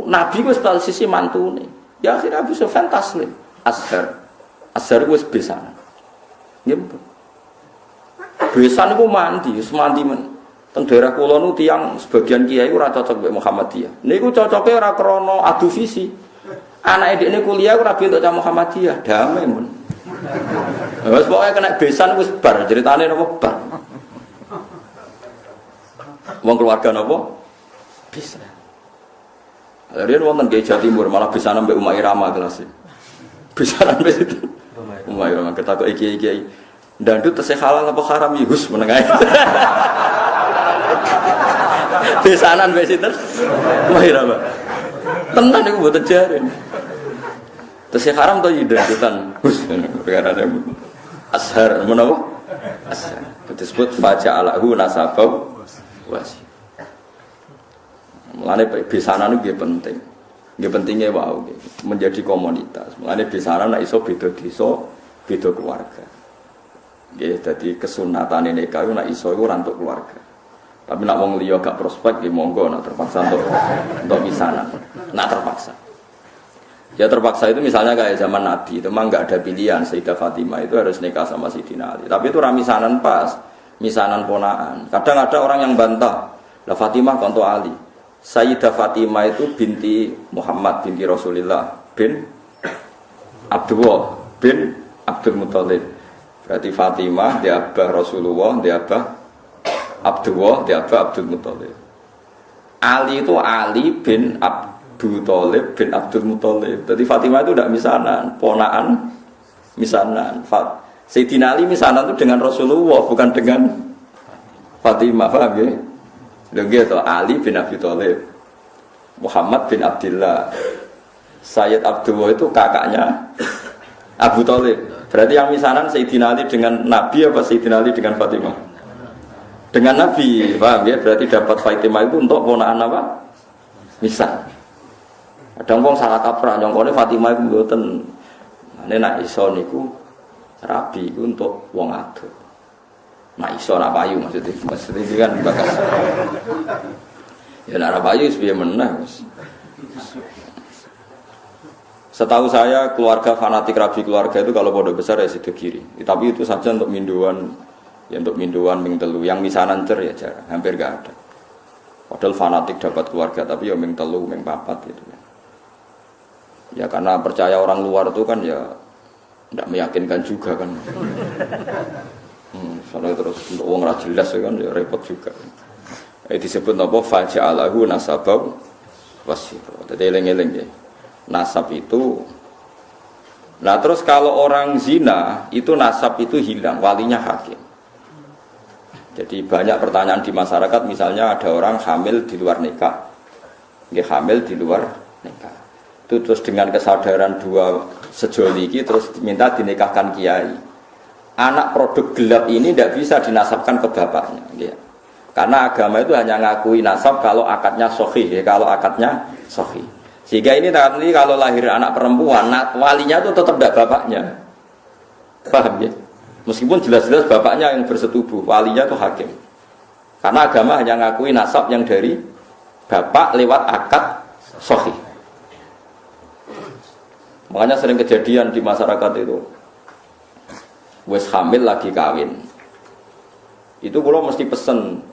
[SPEAKER 1] Nabi wis sisi mantune. Ya akhirnya Abu Sufyan taslim. Azhar wis besan. Nggih. Besan iku mandi, wis mandi men. Teng daerah kula nu tiyang sebagian kiai ora cocok mbek Muhammadiyah. Niku cocoke ora krana adu visi. Anake dekne kuliah ora bentuk cah Muhammadiyah, damai mun. Wes pokoke kena besan wis bar, ceritane napa bar. Wong keluarga napa? Bisa. Riyen wonten Kiai Jawa Timur malah bisa nambah Umar Irama kelas. Bisa nambah itu. Umar Irama ketakoki kiai-kiai. Dandut tesih halal apa haram ya Gus menengah. Besanan wis sinten? Umar Irama. Tenan niku mboten jare. Tesih haram to ya dandutan Gus perkarane. Azhar menapa? Azhar. Disebut faja'alahu nasabau wasi. Mulane besanan itu penting. Nggih pentingnya wow, menjadi komunitas. Mulane besanan nek iso beda desa, beda keluarga. Nggih dadi kesunatane nikah nek iso iku ora untuk keluarga. Tapi nek wong liya gak prospek nggih monggo nek terpaksa untuk besanan. Nek terpaksa. Ya terpaksa itu misalnya kayak zaman Nabi, itu memang nggak ada pilihan. Sayyidah Fatimah itu harus nikah sama Sayyidina Ali. Tapi itu ramisanan pas, misanan ponaan. Kadang ada orang yang bantah, lah Fatimah konto Ali. Sayyidah Fatimah itu binti Muhammad binti Rasulullah bin Abdullah bin Abdul Muthalib. Berarti Fatimah dia abah Rasulullah, dia abah Abdullah, dia abah Abdul Muthalib. Ali itu Ali bin Abu Thalib bin Abdul Muthalib. Jadi Fatimah itu tidak misanan, ponaan misanan. Sayyidina Ali misanan itu dengan Rasulullah, bukan dengan Fatimah, paham ya? Begitu Ali bin Abi Thalib, Muhammad bin Abdullah, Sayyid Abdullah itu kakaknya Abu Thalib. Berarti yang misanan Sayyidina Ali dengan Nabi apa Sayyidina Ali dengan Fatimah? Dengan Nabi, paham ya? Berarti dapat Fatimah itu untuk ponaan apa? Misal. Ada orang salah kaprah, nyongkone Fatimah itu mboten. Nek iso niku rabi iku untuk wong ado. Nek iso nak payu maksudnya iki kan bakas. Ya nek payu wis piye meneh wis. Setahu saya keluarga fanatik rabi keluarga itu kalau pondok besar ya sido kiri. Tapi itu saja untuk minduan, ya untuk minduan ming telu. Yang misanan cer ya jarang, hampir gak ada. Padahal fanatik dapat keluarga tapi ya ming telu, ming papat gitu ya. Ya karena percaya orang luar itu kan ya tidak meyakinkan juga kan. Soalnya terus untuk uang ra jelas kan ya repot juga. Disebut apa faja'alahu nasabau wasiro. Dadi eling-eling ya. Nasab itu, nah terus kalau orang zina itu nasab itu hilang, walinya hakim. Jadi banyak pertanyaan di masyarakat, misalnya ada orang hamil di luar nikah, dia hamil di luar nikah. Itu terus dengan kesadaran dua sejoliki terus minta dinikahkan kiai. Anak produk gelap ini tidak bisa dinasabkan ke bapaknya, ya. Karena agama itu hanya ngakui nasab kalau akadnya sahih, ya, kalau akadnya sahih. Sehingga ini nanti kalau lahir anak perempuan, walinya itu tetap tidak bapaknya. Paham ya? Meskipun jelas-jelas bapaknya yang bersetubuh, walinya itu hakim. Karena agama hanya ngakui nasab yang dari bapak lewat akad sahih. Makanya sering kejadian di masyarakat itu. Wes hamil lagi kawin. Itu kalau mesti pesen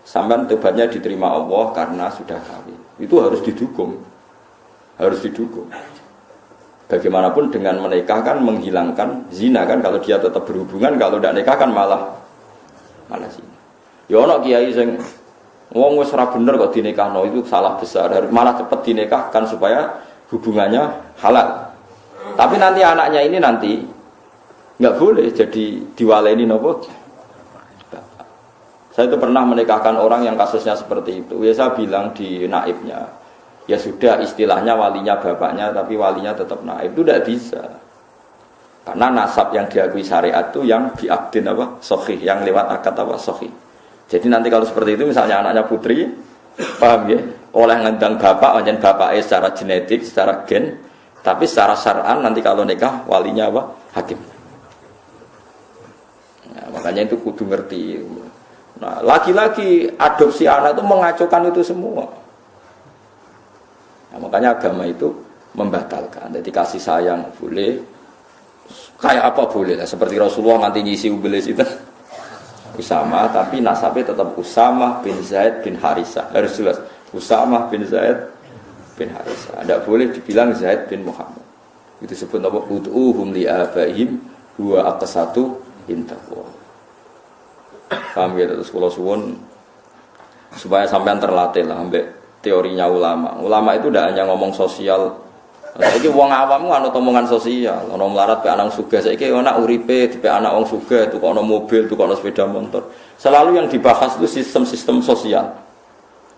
[SPEAKER 1] sampean tobatnya diterima Allah karena sudah kawin. Itu harus didukung. Harus didukung. Bagaimanapun dengan menikah kan menghilangkan zina kan, kalau dia tetap berhubungan, kalau tidak nikah kan malah zina. Ya ono kiai sing wong wis ora bener kok dinikahno, itu salah besar. Malah cepat dinikahkan supaya hubungannya halal. Tapi nanti anaknya ini nanti enggak boleh jadi diwaleni nopo. Saya itu pernah menikahkan orang yang kasusnya seperti itu. Ya saya bilang di naibnya, ya sudah istilahnya walinya bapaknya tapi walinya tetap naib, itu tidak bisa. Karena nasab yang diakui syariat itu yang biakdin apa? Sahih, yang lewat akad apa? Sahih. Jadi nanti kalau seperti itu misalnya anaknya putri, paham ya? Oleh ngundang bapak, macam bapaknya secara genetik, secara gen, tapi secara syar'an nanti kalau nikah walinya apa? Hakim. Nah, makanya itu kudu ngerti. Nah, lagi-lagi adopsi anak itu mengacaukan itu semua. Nah, makanya agama itu membatalkan. Jadi kasih sayang boleh, kayak apa boleh lah. Seperti Rasulullah nanti ngisi ubelis itu Usama, tapi nasabnya tetap Usama bin Zaid bin Harisah. Harus jelas Usama bin Zaid bin Harisah. Tidak boleh dibilang Zaid bin Muhammad. Itu sebut apa? Ud'uhum li'abaihim huwa aqsatu indallah. Paham ya? Terus kalau suwun supaya sampean terlatih lah ambek teorinya ulama. Ulama itu tidak hanya ngomong sosial. Saiki wong awam kan omongan sosial, ana melarat pe anak sugih. Saiki ana uripe dipe anak wong sugih, tukokno mobil, tukokno sepeda motor. Selalu yang dibahas itu sistem-sistem sosial.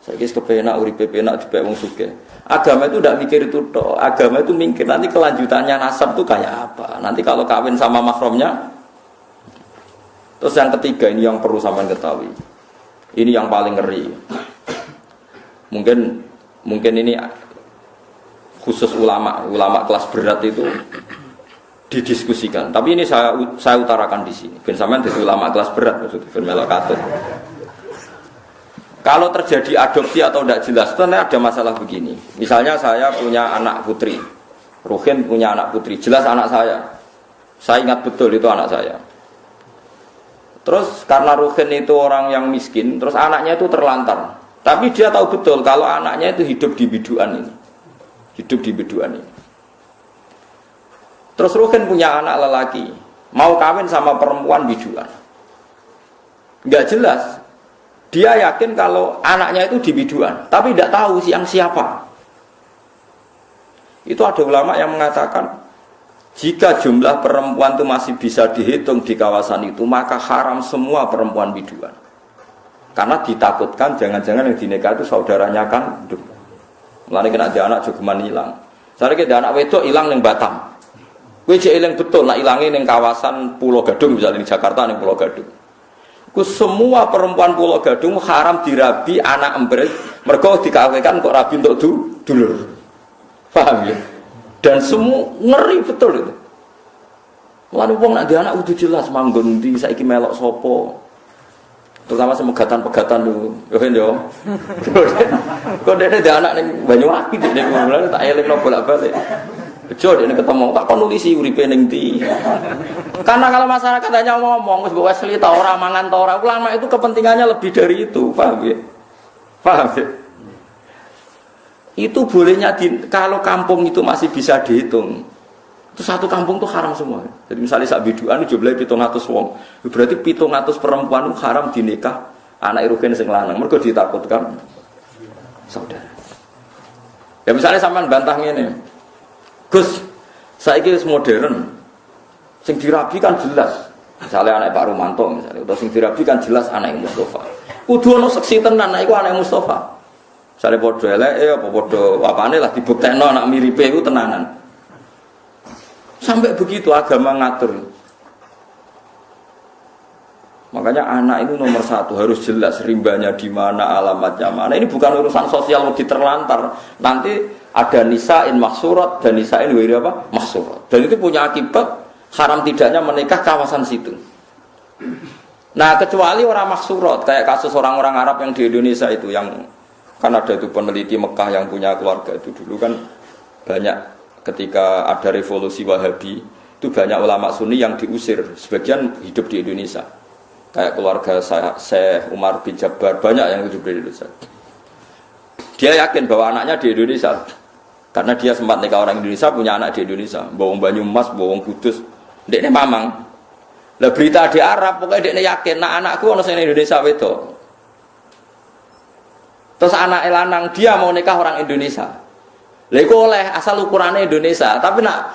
[SPEAKER 1] Saiki kepenak uripe penak dipe wong sugih. Agama itu tidak mikir itu toh. Agama itu mikir nanti kelanjutannya nasab itu kayak apa. Nanti kalau kawin sama mahramnya. Terus yang ketiga ini yang perlu sampean ketahui. Ini yang paling ngeri. Mungkin ini khusus ulama kelas berat itu didiskusikan. Tapi ini saya utarakan di sini. Ben sampean dadi ulama kelas berat maksudnya ben melok katut. Kalau terjadi adopsi atau tidak jelas, itu ada masalah begini. Misalnya saya punya anak putri, Ruhin punya anak putri, jelas anak saya. Saya ingat betul itu anak saya. Terus karena Ruhin itu orang yang miskin, terus anaknya itu terlantar. Tapi dia tahu betul kalau anaknya itu hidup di biduan ini. Hidup di biduan ini. Terus Ruhin punya anak lelaki, mau kawin sama perempuan biduan. Enggak jelas. Dia yakin kalau anaknya itu di biduan, tapi tidak tahu siapa. Itu ada ulama yang mengatakan, jika jumlah perempuan itu masih bisa dihitung di kawasan itu, maka haram semua perempuan biduan. Karena ditakutkan jangan-jangan yang dinikah itu saudaranya kan hidup. Mulane kena ada anak jogeman hilang. Saiki ada anak wedok hilang ning Batam. Kuwi jek eling betul nak ilange ning kawasan Pulau Gadung misalnya di Jakarta ning Pulau Gadung. Ku semua perempuan Pulau Gadung haram dirabi anak embret, mergo dikawinkan kok rabi untuk dulur. Paham ya? Dan semua ngeri betul itu. Mulane wong nek dia anak kudu jelas manggon ndi saiki melok sapa. Terutama semegatan-pegatan lho. Yo kan yo. Kok dene dia anak ning Banyuwangi nek mulane tak elingno bolak-balik. Bejo dene ketemu tak kon nulisi uripe ning ndi. Karena kalau masyarakat hanya ngomong wis wes li ta ora mangan ta ora, ulama itu kepentingannya lebih dari itu, paham ya? Paham ya? Itu bolehnya kalau kampung itu masih bisa dihitung. Itu satu kampung tuh haram semua. Jadi misalnya sak biduan jumlahe 700 wong. Berarti 700 perempuan itu haram dinikah anak rugen sing lanang. Mergo ditakutkan saudara. Ya misalnya sampean bantah ngene. Gus, saiki wis modern. Sing dirabi kan jelas. Misalnya anak Pak Rumanto misalnya, atau sing dirabi kan jelas anak Mustafa. Kudu ono seksi tenan anak iku anak Mustafa. Misalnya padha eleke apa padha apane lah dibuktekno anak miripe iku tenanan. Sampai begitu agama ngatur. Makanya anak itu nomor satu harus jelas rimbanya di mana, alamatnya mana. Ini bukan urusan sosial lebih terlantar. Nanti ada nisa'in mahsurat dan nisa'in wiri apa? Mahsurat. Dan itu punya akibat haram tidaknya menikah kawasan situ. Nah kecuali orang mahsurat kayak kasus orang-orang Arab yang di Indonesia itu yang kan ada itu peneliti Mekah yang punya keluarga itu dulu kan banyak. Ketika ada revolusi Wahabi, itu banyak ulama Sunni yang diusir, sebagian hidup di Indonesia. Kayak keluarga Syekh Umar bin Jabbar, banyak yang hidup di Indonesia. Dia yakin bahwa anaknya di Indonesia, karena dia sempat nikah orang Indonesia, punya anak di Indonesia, bawang Banyumas, bawang Kudus, dekne mamang. Lah berita di Arab, pokoknya dekne yakin, nah anakku ono sing Indonesia wedok. Terus anak lanang dia mau nikah orang Indonesia. Lha iku oleh asal ukurannya Indonesia, tapi nak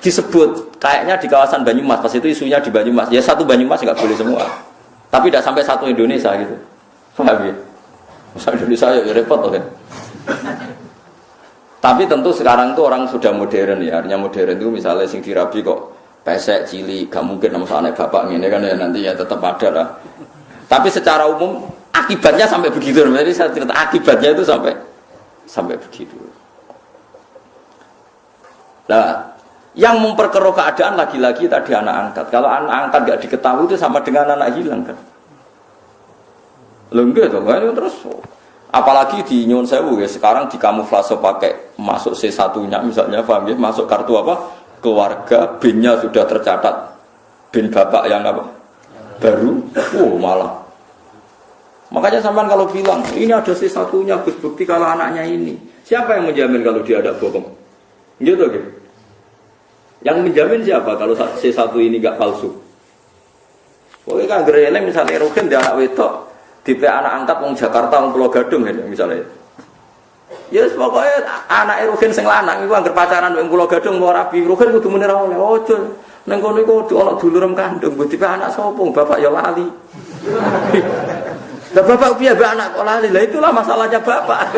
[SPEAKER 1] disebut kayaknya di kawasan Banyumas, pas itu isunya di Banyumas. Ya satu Banyumas enggak boleh semua. Tapi tidak sampai satu Indonesia gitu. Paham ya? Masa Indonesia ya repot loh kan. Tapi tentu sekarang itu orang sudah modern ya. Artinya modern itu misalnya sing dirabi kok pesek cilik, gak mungkin nama anak bapak ngene kan ya nanti ya tetap ada lah. Tapi secara umum akibatnya sampai begitu. Jadi saya cerita akibatnya itu sampai begitu. Nah, yang memperkeruh keadaan lagi-lagi tadi anak angkat. Kalau anak angkat gak diketahui itu sama dengan anak hilang kan. Lengge tuh, terus apalagi di Nyun Sewu ya sekarang dikamuflase pakai masuk C1-nya misalnya, paham ya, masuk kartu apa? Keluarga, BIN-nya sudah tercatat. BIN bapak yang apa? Baru, malah. Makanya sampean kalau bilang, ini ada C1-nya, Gus bukti kalau anaknya ini. Siapa yang menjamin kalau dia ada bohong? Gitu kan? Yang menjamin siapa kalau C1 ini gak palsu? Pokoknya kan gereleng misalnya Rukin dia anak wedok, tipe anak angkat wong Jakarta wong Pulau Gadung ya misalnya. Ya yes, pokoknya anak Rukin sing lanang iku anggere pacaran wong Pulau Gadung mau rabi, Rukin kudu muni ra oleh. Ojo nang kono iku ana dulurem kandung, tipe anak sapa? Bapak ya lali. Lah bapak piye mbak anak kok lali? Lah itulah masalahnya bapak.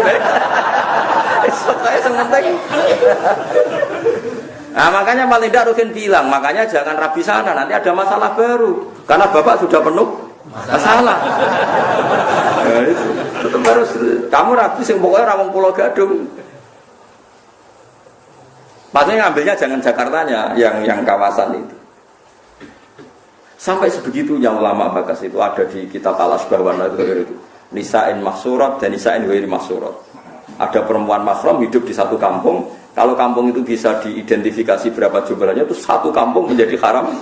[SPEAKER 1] Saya penting. Nah makanya paling tidak Rukin bilang, makanya jangan rabi sana, nanti ada masalah baru. Karena bapak sudah penuh masalah. Nah, itu tetap harus kamu rabi sing pokoknya rawang Pulau Gadung. Maksudnya ngambilnya jangan Jakartanya, yang kawasan itu. Sampai sebegitunya ulama bakas itu ada di kitab Al-Asbahwan itu. Nisa'in mahsurat dan nisa'in ghairi mahsurat. Ada perempuan mahram hidup di satu kampung. Kalau kampung itu bisa diidentifikasi berapa jumlahnya, itu satu kampung menjadi haram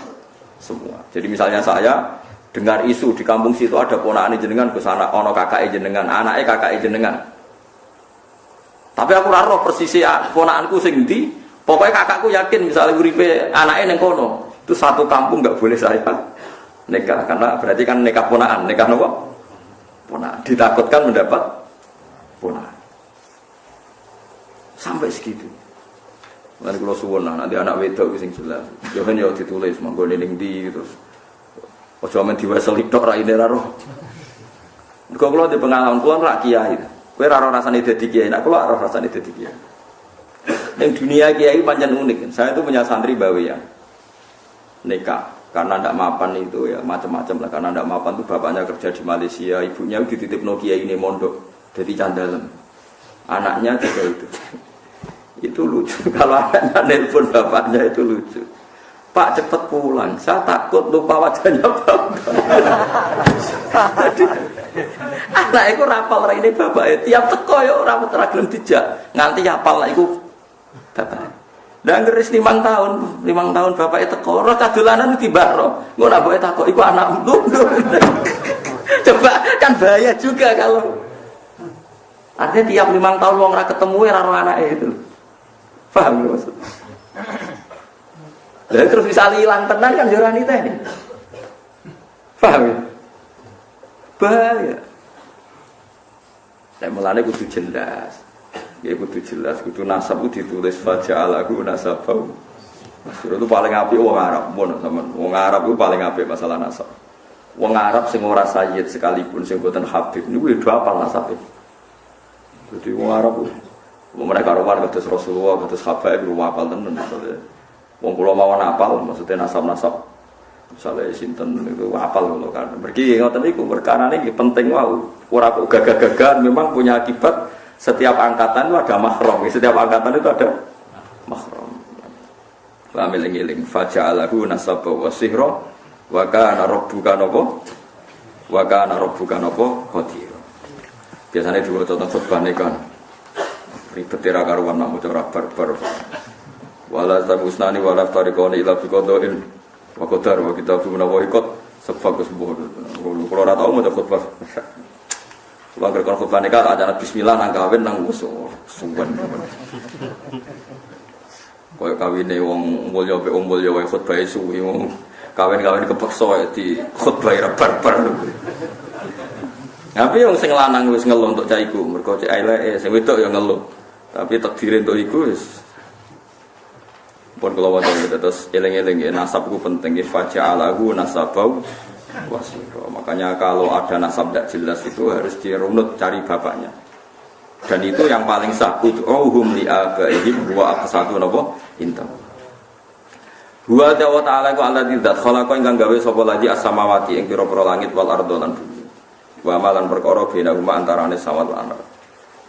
[SPEAKER 1] semua. Jadi misalnya saya dengar isu di kampung situ ada ponakan jenengan, Gus anak ono kakak jenengan, anaknya kakak jenengan. Tapi aku ora roh persis ponakanku sing ndi, pokoknya kakakku yakin misalnya uripe anaknya ning kono, itu satu kampung enggak boleh saya nikah karena berarti kan nikah ponakan, nikah napa? Ponakan. Ditakutkan mendapat ponakan. Sampai segitu. Lan kula suwun nanti anak wedok sing jelas. Yo kan yo ditulis manggo ning ndi terus. Aja men diwaseli tok ra ine ra roh. Mergo kula di pengalaman kula ra kiai. Kowe ra rasane dadi kiai, nek kula ra rasane dadi kiai. Ning dunia kiai pancen unik. Saya itu punya santri bawean. Nikah karena ndak mapan itu ya macam-macam lah, karena ndak mapan tuh bapaknya kerja di Malaysia, ibunya dititipno kiai ini mondok jadi candalem. Anaknya juga itu lucu. Kalau anaknya nelpon bapaknya itu lucu. Pak cepat pulang, saya takut lupa wajahnya bapak. Anak itu rapal ini bapak, tiap teko ya orang teragam dijak, nganti apal lah itu bapak. Dan ngeris 5 tahun bapak itu teko, roh kadulanan itu tibaro, ngono bapak takut, itu anakmu. Coba kan bahaya juga kalau artinya tiap 5 tahun wong ora ketemu ya karo anake itu. Paham maksud? Lah terus bisa hilang tenan kan jorani teh. Paham ya? Bahaya. Nek mulane kudu jelas. Ya kudu jelas, kudu nasab ku ditulis faja'alahu nasabau. Maksud itu paling apik wong Arab, mon sampean. Wong Arab itu paling apik masalah nasab. Wong Arab sing ora sayyid sekalipun sing boten habib niku ya hafal nasabe. Jadi wong Arab mereka karuan kados Rasulullah, kados Habaib rumah apal tenan maksudnya. Wong kula mawon apal maksudnya nasab-nasab. Misalnya sinten itu apal lho kan. Mergi ngoten niku perkarane iki penting wae. Ora kok gagah-gagahan memang punya akibat setiap angkatan itu ada mahram. Setiap angkatan itu ada mahram. Wa miling-iling faja'alahu nasaba wa sihra wa kana rabbuka napa? Wa kana rabbuka napa? Qadir. Biasanya juga contoh khutbah nih kan ribet tira karuan nak maca barbar wala tabusnani wala tariqani ila biqadain wa qadar wa kitabun wa iqad sebagus buh kalau ora tau maca khutbah kalau ngerkon khutbah nih kan acara bismillah nang kawin nang usul sungkan koyo kawine wong mulya mbek wong mulya wae khutbah suwi wong kawin-kawin kepeksa di khutbah barbar. Tapi yang sing lanang wis ngeluh untuk cah iku, mergo cek eleke, sing wedok ya ngeluh. Tapi takdire untuk iku wis pun kula waca terus eling-eling ya nasab ku penting ya faja'alahu nasabau wasira. Makanya kalau ada nasab tidak jelas itu harus dirunut cari bapaknya. Dan itu yang paling sah ud'uhum li abaihim wa aqsatu napa intam. Wa ta'ala ku alladzi dzat khalaqa ingkang gawe sapa lagi as-samawati ing pira-pira langit wal ardh lan bumi. Wa malan perkara bina huma antarane samawat lan ardh.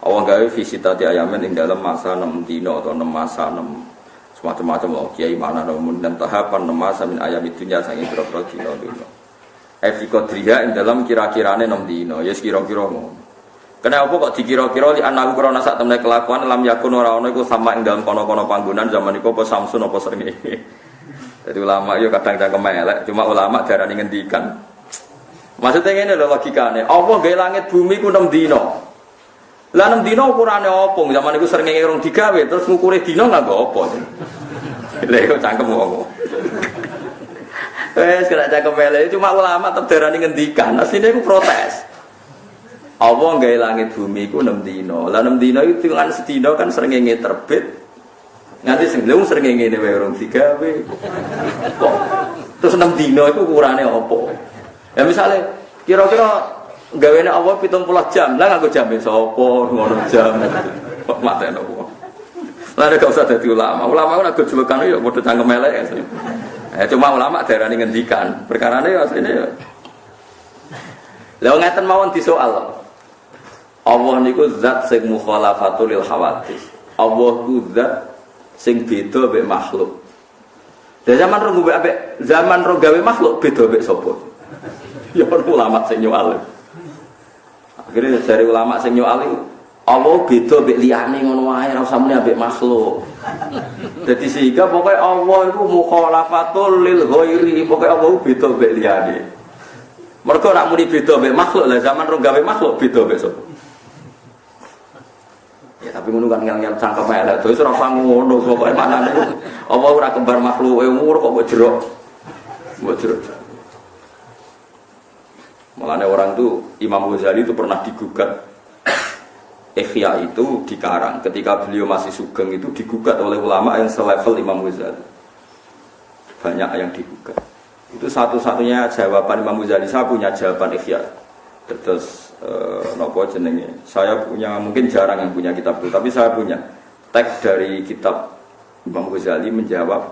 [SPEAKER 1] Allah gawe visitati ayamen ing dalam masa 6 dina atau 6 masa 6 semacam-macam loh kiai mana namun dan tahapan 6 masa min ayam dunya saking pira-pira dina dina. Efikodriya ing dalam kira-kirane 6 dina. Ya kira-kira ngono. Kenapa kok dikira-kira li anaku krana sak temne kelakuan lam yakun ora ana iku sama ing dalam kono-kono panggonan zaman iku apa Samsun apa srengenge. Jadi ulama yo kadang cangkem elek, cuma ulama darani ngendikan. Maksudnya ngene lho logikane, Allah gawe langit bumi ku 6 dina. Lah 6 dina ukurane apa? Zaman iku srengenge urung digawe, terus ngukure dina nganggo apa? Lha yo cangkem wong. Wes kena cangkem elek, cuma ulama tetep darani ngendikan. Asline iku protes. Allah gawe langit bumi ku 6 dina. Lah 6 dina itu kan sedina kan srengenge terbit. Nganti sing lho srengenge wae urung digawe. Terus 6 dina iku ukurane apa? Ya misalnya kira-kira gawene Allah 70 jam, lah nganggo jam sapa ngono jam. Kok matene apa? Lah nek gak usah dadi ulama. Ulama ora go julukan ya padha cangkem elek. Cuma ulama darani ngendikan. Perkarane ya asline ya. Lah ngeten mawon disoal. Allah niku zat sing mukhalafatul lil hawadits. Allah ku zat sing beda mek makhluk. Lah zaman ro gawe makhluk beda mek sapa? Ya ulama sing nyual. Akhirnya dari ulama sing nyual itu Allah beda mbek liyane ngono wae ora usah muni ambek makhluk. Dadi sehingga pokoknya Allah itu mukhalafatul lil ghairi, pokoknya Allah beda mbek liyane. Mergo nek muni beda mbek makhluk lah zaman ro gawe makhluk beda mbek sapa? Ya tapi ngono kan ngel-ngel cangkem elek terus ora usah ngono pokoke manane apa ora kembar makhluk umur kok mbok jerok. Mbok jerok. Makanya orang itu Imam Ghazali itu pernah digugat Ihya itu dikarang ketika beliau masih sugeng itu digugat oleh ulama yang selevel Imam Ghazali. Banyak yang digugat. Itu satu-satunya jawaban Imam Ghazali. Saya punya jawaban Ihya. Terus nopo jenenge. Saya punya mungkin jarang yang punya kitab itu, tapi saya punya teks dari kitab Imam Ghazali menjawab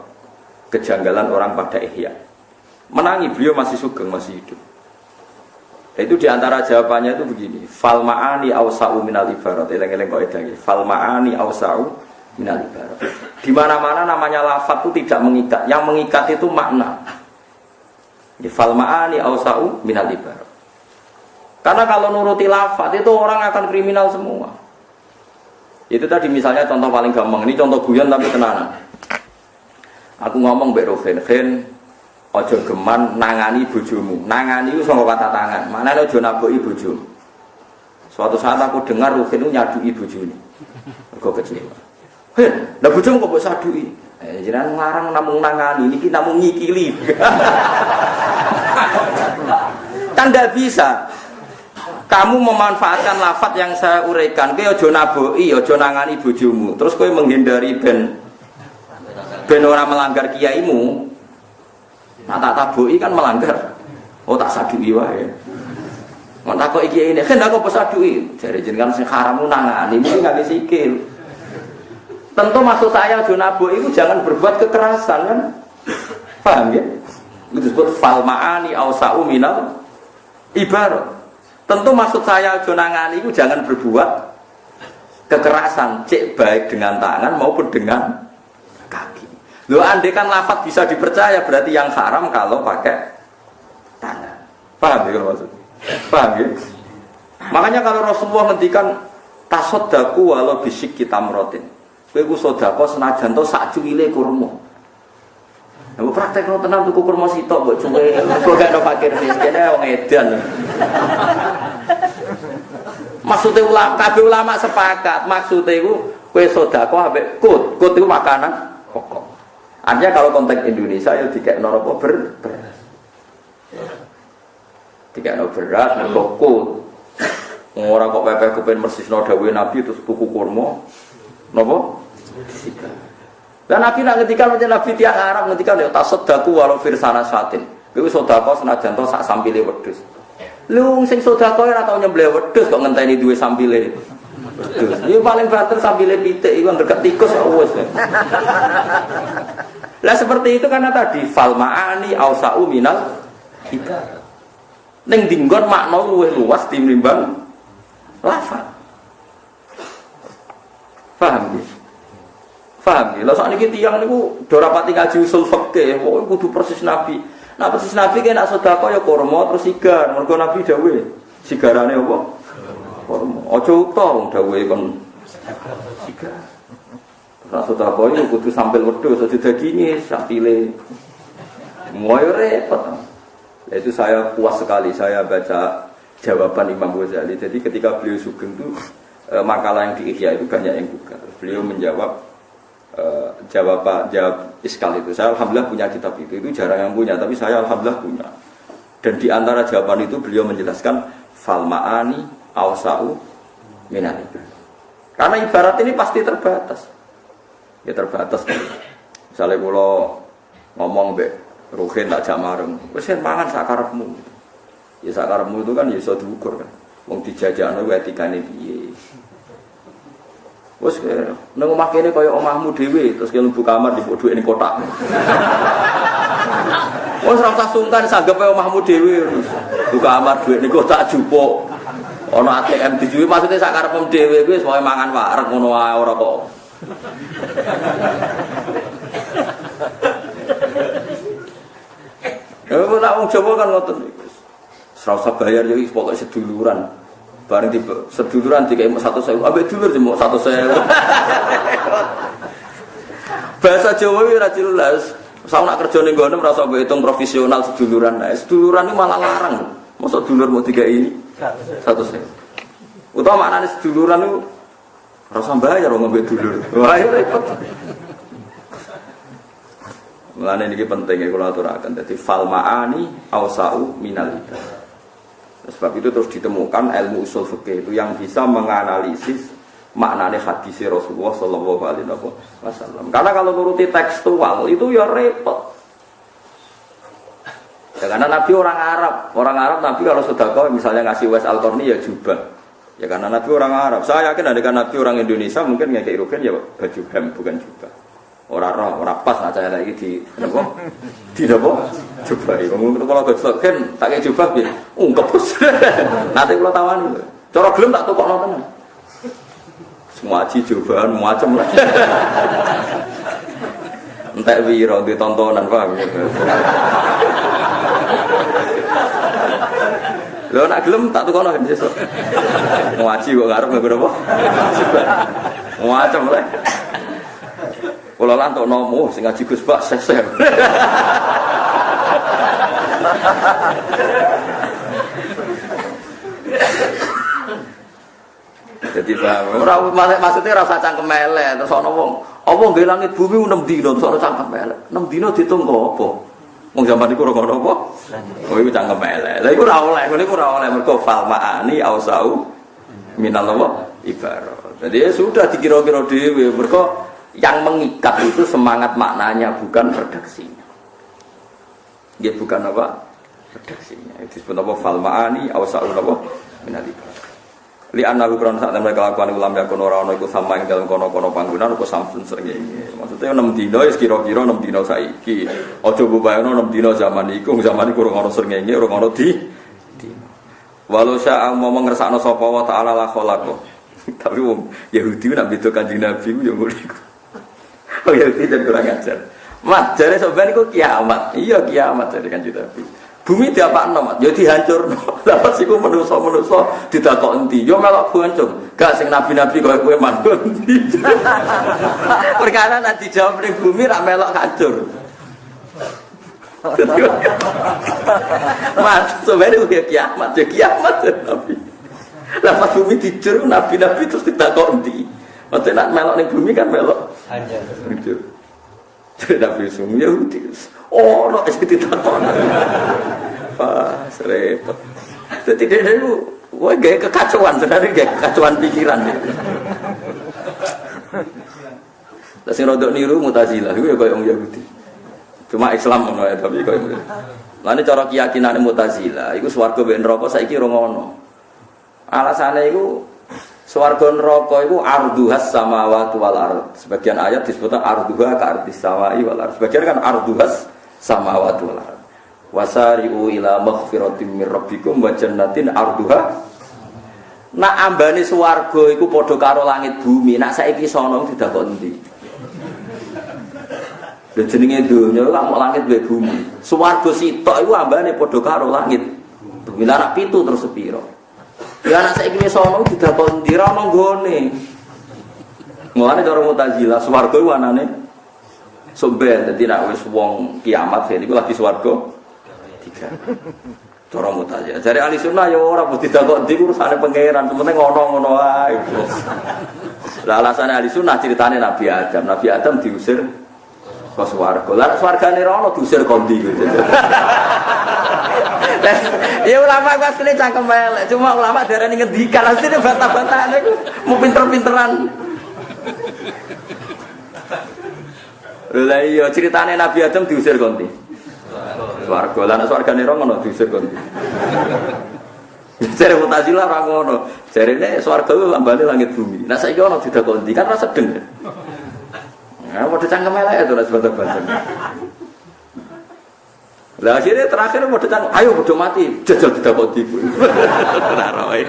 [SPEAKER 1] kejanggalan orang pada Ihya. Menangi beliau masih sugeng masih hidup. Itu diantara jawabannya itu begini. Fal ma'ani awsa'u minal ibarat. Eleng-eleng kok edang. Fal ma'ani awsa'u minal ibarat. Di mana-mana namanya lafaz itu tidak mengikat, yang mengikat itu makna. Fal ma'ani awsa'u minal ibarat. Karena kalau nuruti lafaz itu orang akan kriminal semua. Itu tadi misalnya contoh paling gampang, ini contoh guyon tapi tenanan. Aku ngomong mbek Rofen, ojo geman nangani bojomu. Nangani itu sama kata tangan. Mana ojo naboki bojomu. Suatu saat aku dengar Rofen itu nyadui bojone. Mergo kecewa. Hen, lah bojomu kok mbok sadui? Jenengan ngarang namung nangani, niki namung nyikili. Kan tidak bisa. Kamu memanfaatkan lafaz yang saya uraikan. Kowe aja naboki, aja nangani bojomu. Terus kowe menghindari ben orang melanggar kiaimu. Nah tak taboki kan melanggar. Oh tak sadui wae. Mun takoki kiai ini, "Kan aku apa sadui?" Jare jenengan sing harammu nangani, mesti ngangge sikil. Tentu maksud saya aja naboki itu jangan berbuat kekerasan kan. Paham ya? Itu disebut fal ma'ani awsa'u minal ibarat. Tentu maksud saya jonangani itu jangan berbuat kekerasan, cek baik dengan tangan maupun dengan kaki. Loh, andai kan lafaz bisa dipercaya, berarti yang haram kalau pakai tangan. Paham ya maksudnya? Paham ya? Makanya kalau Rasulullah ngendikan tasaddaku walau bisik kita merotin. Kowe ku sedekah senajan to sak cuwile kurma. Nah, praktek no tenang tuku kurma sitok mbok cuwe, kok gak ono fakir miskin wong edan. Maksudnya kabeh ulama sepakat, maksudnya itu kowe sedekah ambek kut itu makanan pokok. Artinya kalau konteks Indonesia ya dikekno apa beras. Dikekno beras nggo kut. Ora kok pepe kepen mersisno dawuhe Nabi terus tuku kurma. Napa? Disika. Dan Nabi nak ngendikan macam Nabi tiang Arab ngendikan ya tasaddaku walau firsana satin. Kowe sedekah senajan to sak sampile wedhus. Lu sing sedekah ora tau nyembelih wedhus kok ngenteni duwe sampile wedhus. Yo paling banter sampile pitik iku dekat tikus wis. Lah seperti itu karena tadi fal ma'ani awsa'u minal ibarat. Ning dinggon makna luwih luas tinimbang lafaz. Paham ya? Paham ya? Lah sakniki tiyang niku do rapati ngaji usul fikih, pokoke kudu persis Nabi. Nah persis Nabi ki nek sedekah ya kurma terus sigar. Mergo Nabi dawuhe, sigarane apa? Kurma. Aja uta wong dawuhe kon sigar. Nek sedekah itu kudu sampil wedhus, aja daginge, sampile. Moyo repot. Nah, itu saya puas sekali saya baca jawaban Imam Ghazali. Jadi ketika beliau sugeng itu makalah yang di Ihya itu banyak yang buka. Beliau menjawab jawab iskal itu. Saya alhamdulillah punya kitab itu jarang yang punya, tapi saya alhamdulillah punya. Dan di antara jawaban itu beliau menjelaskan fal ma'ani awsa'u minal ibarat. Karena ibarat ini pasti terbatas. Ya terbatas. Misalnya kalau ngomong mbek Ruhin tak jak mareng, wis mangan sak karepmu. Ya sak karepmu itu kan ya iso diukur kan. Wong dijajakno etikane piye. Wes nang omah kene kaya omahmu dhewe terus mlebu kamar dipodoke ning kotak. Wes ora usah sungkan sanggep kaya omahmu dhewe. Buka kamar dhuwit ning kotak jupuk. Ana ATM dijuwi maksudnya sak karepmu dhewe kuwi wis pokoke mangan wareg ngono wae ora kok. Ya ora wong Jawa kan ngoten niku. Ora usah bayar ya pokoke seduluran. Bareng di seduluran dikai 100.000, ambek dulur jemuk 100.000. Bahasa Jawa iki ora jelas. Saya nak kerja ning ngene merasa mbok hitung profesional seduluran. Nah, seduluran iki malah larang. Mosok dulur mau dikai 100.000. Utawa maknane seduluran niku ora usah bayar wong ambek dulur. Wah, repot. Mulane niki penting kula aturaken. Dadi fal ma'ani awsa'u minal ibarat. Sebab itu terus ditemukan ilmu usul fikih itu yang bisa menganalisis maknanya hadis Rasulullah Shallallahu Alaihi Wasallam. Karena kalau nuruti tekstual itu ya repot. Ya, karena Nabi orang Arab Nabi kalau sedekah misalnya ngasih Wes Al-Qarni ya jubah. Ya karena Nabi orang Arab. Saya yakin ada kan Nabi orang Indonesia mungkin nggak keirukan ya baju hem bukan jubah. Orang pas aja lagi di apa? Di apa? Jubah. Mungkin kalau gojlok kan tak kayak jubah ya. Ungkep bos. Nanti kalau tawani. Cara gelem tak tukokno tenan. ngaji cobaan macam lah. Entek wiro di tontonan paham ya. Lho nak gelem tak tukono sesuk. Ngaji kok ngarep nggo apa? Macam lah. Kula lan tok nomo sing ngaji Gus Bak sesem. Jadi paham, maksudnya rasa cangkem elek terus ana wong, apa nggih langit bumi 6 dina terus ana cangkem elek. 6 dina diitung apa? Wong zaman iku ora ngono apa? Oh iku cangkem elek. Lah iku ora oleh, ngene iku ora oleh mergo fal ma'ani ausau minal ibarat. Jadi ya sudah dikira-kira dhewe mergo yang mengikat itu semangat maknanya bukan redaksinya. Nggih bukan apa? Redaksinya. Itu disebut apa fal ma'ani ausau apa minal ibarat. Li annahu krono sak temene kelakuan ulam yakun ora ana iku sama ing dalem kono-kono panggonan apa samsun srengenge. Maksudnya 6 dina wis kira-kira 6 dina saiki. Aja mbayangno 6 dina zaman iku ora ana srengenge, ora ana dina. Walau sya mau ngersakno sapa wa ta'ala la khalaqo. Tapi wong Yahudi nak beda Kanjeng Nabi ku yo ngono iku. Oh Yahudi dan kurang ajar. Mat jare sampean iku kiamat. Iya kiamat jare Kanjeng Nabi. Bumi diapakno, Mat? Ya dihancurno. Lah pas iku manusa-manusa ditakok endi? Yo melok hancur. Gak sing nabi-nabi koyo kowe mandun. Perkara nek dijawab ning bumi rak melok hancur. Mat, sebenarnya udah kiamat, ya kiamat Nabi. Lah pas bumi dijur nabi-nabi terus ditakok endi? Maksudnya nek melok ning bumi kan melok hancur. Jadi Nabi Sumi Yahudi. Oh, no, es ditakok. Pas repot. Jadi dia itu, wah gaya kekacauan sebenarnya gaya kekacauan pikiran. Terus yang rodok niru Mu'tazilah, itu ya kayak orang Yahudi. Cuma Islam ono ya tapi kayak gitu. Lalu cara keyakinan Mu'tazilah, itu swarga ben neraka saiki ora ngono. Alasane iku swarga neraka iku arduhas samawati wal ard. Sebagian ayat disebutkan arduha ka ardis samai wal ard. Sebagian kan arduhas samawati wal ard. Wasari'u ila maghfiratin mir rabbikum wa jannatin arduha. Nak ambane swarga iku padha karo langit bumi. Nak saiki sono didakok endi? Lha jenenge donya lak mok langit wae bumi. Swarga sitok iku ambane padha karo langit. Bumi larak pitu terus sepiro. Ya anak saiki wis sono didakok endi ra ono nggone. Mulane cara Mu'tazilah swarga iku anane soben dadi nek wis wong kiamat iku lagi swarga tiga. Cara Mu'tazilah. Jare ahli sunnah ya ora mesti didakok endi urusane pangeran, penting ngono-ngono wae. Lah alasane ahli sunnah ceritane Nabi Adam. Nabi Adam diusir ke swarga. Lah swargane ra ono diusir kondi gitu. Ya ulama ku asline cangkem elek, cuma ulama darani ngendikan asline bantah-bantahan iku mau pinter-pinteran. Lah iya ceritane Nabi Adam diusir kondi. Swarga, lan swargane ra ngono diusir kondi. Jare Mu'tazilah ra ngono. Jarene swarga ku lambane langit bumi. Nah saiki ono didakoni kan ra sedeng. Nah, padha cangkem elek to nek bantah-bantahan. Lah akhirnya terakhir mau datang, ayo bodoh mati, jajal tidak kau tipu. Narawai.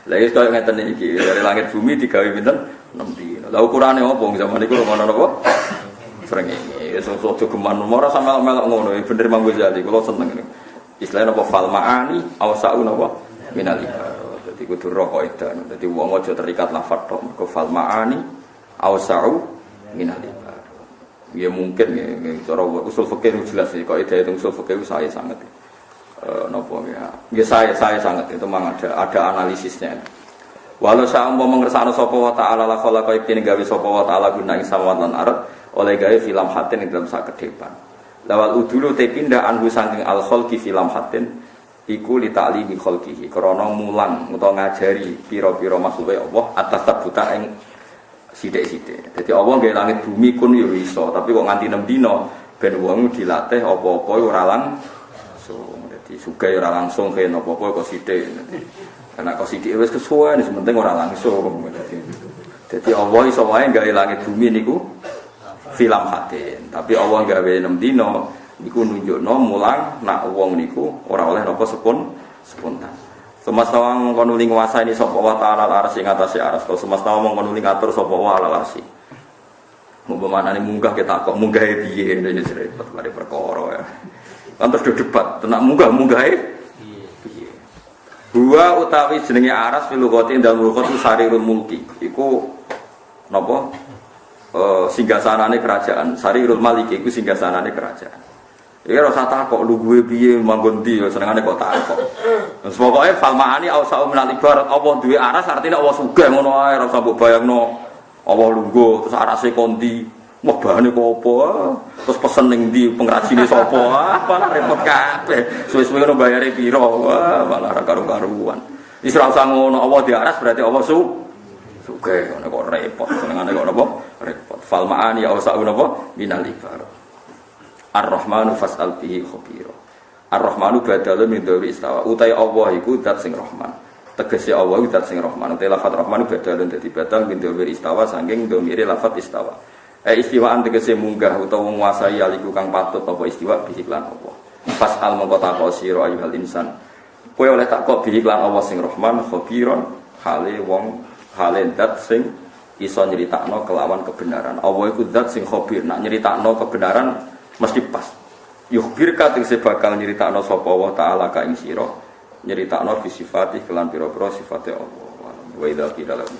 [SPEAKER 1] Lagi kalau ngeten iki dari langit bumi digawe pinten 6 dina. Lah ukurane opo zaman iku ngono napa? Srengenge, iso geman ora sama melok ngono, bener Imam Ghazali kula seneng niku. Istilahnya napa fal ma'ani awsa'u napa minal ibarat. Dadi kudu roko edan. Dadi wong aja terikat lafadz tok, mergo fal ma'ani awsa'u minal ibarat. Ya mungkin ya, cara usul fikih jelas sih. Kalau ide itu usul fikih saya sangat, nopo ya. Ya saya sangat itu memang ada analisisnya. Walau saya mau mengersano sopo wa taala la khala kaya kene gawe sopo wa taala guna ing samawat lan ardh oleh gawe film hatin ing dalam sakedepan. Lawal udulu te pindah anhu saking al khalqi film hatin iku li ta'limi khalqihi. Krana mulang utawa ngajari pira-pira makhluke Allah atas tabuta ing sithik-sithik. Dadi Allah nggih langit bumi kun yo iso, tapi kok nganti 6 dina ben wong dilatih apa-apa ora langsung. Dadi sugih ora langsung ken apa-apa kok sithik. Karena kok sithik wis kesuwen, penting ora langsung. Dadi Allah iso wae gawe langit bumi niku film hatin. Tapi Allah gawe 6 dina niku nunjukno mulang nak wong niku ora oleh napa spontan. Semesta mongkon nuli nguasani sapa wa ta'ala al-arsy ing atase aras. Kalau semesta mongkon nuli ngatur sapa wa al-arsy. Mumpamane munggah ketak kok munggahe piye ngene repot mari perkara ya. Kan terus debat, tenak munggah-munggahe piye. Dua utawi jenenge aras fil lughati dalam lughat sarirul mulki. Iku napa? Singgasanane kerajaan. Sarirul maliki iku singgasanane kerajaan. Iki ora usah takok lu gue piye manggon ndi senengane kok takok. Wes pokoke falmahani ausau minal ibarat Allah duwe aras artine Allah sugih ngono ae ora usah mbok bayangno Allah lungguh terus arase kondi wah bahane kok apa terus pesen ning ndi pengrajine sapa malah repot kabeh suwe-suwe ngono bayare pira wah malah ora karu-karuan wis ora usah ngono Allah di aras berarti Allah sugih ngono kok repot senengane kok napa repot falmahani ausau napa minal ibarat Ar-Rahmanu fas'al bihi khabira. Ar-Rahmanu badalun min dhawi istawa. Utai Allah iku zat sing Rahman. Tegese Allah iku zat sing Rahman. Utai lafaz Rahmanu badalun dadi badal min dhawi istawa saking dhamire lafaz istawa. Istiwaan tegese munggah utawa nguasai aliku kang patut apa istiwa bihi lan Allah. Fas'al mongko takok sira ayyuhal insan. Kowe oleh takok bihi lan Allah sing Rahman khabiron hale wong hale zat sing iso nyeritakno kelawan kebenaran. Allah iku zat sing khabir. Nak nyeritakno kebenaran mesti pas. Yukhbirka tegese bakal nyeritakno sapa Allah taala ka ing sira. Nyeritakno fi sifati kelan pira-pira sifate Allah. Wa idza qila lahu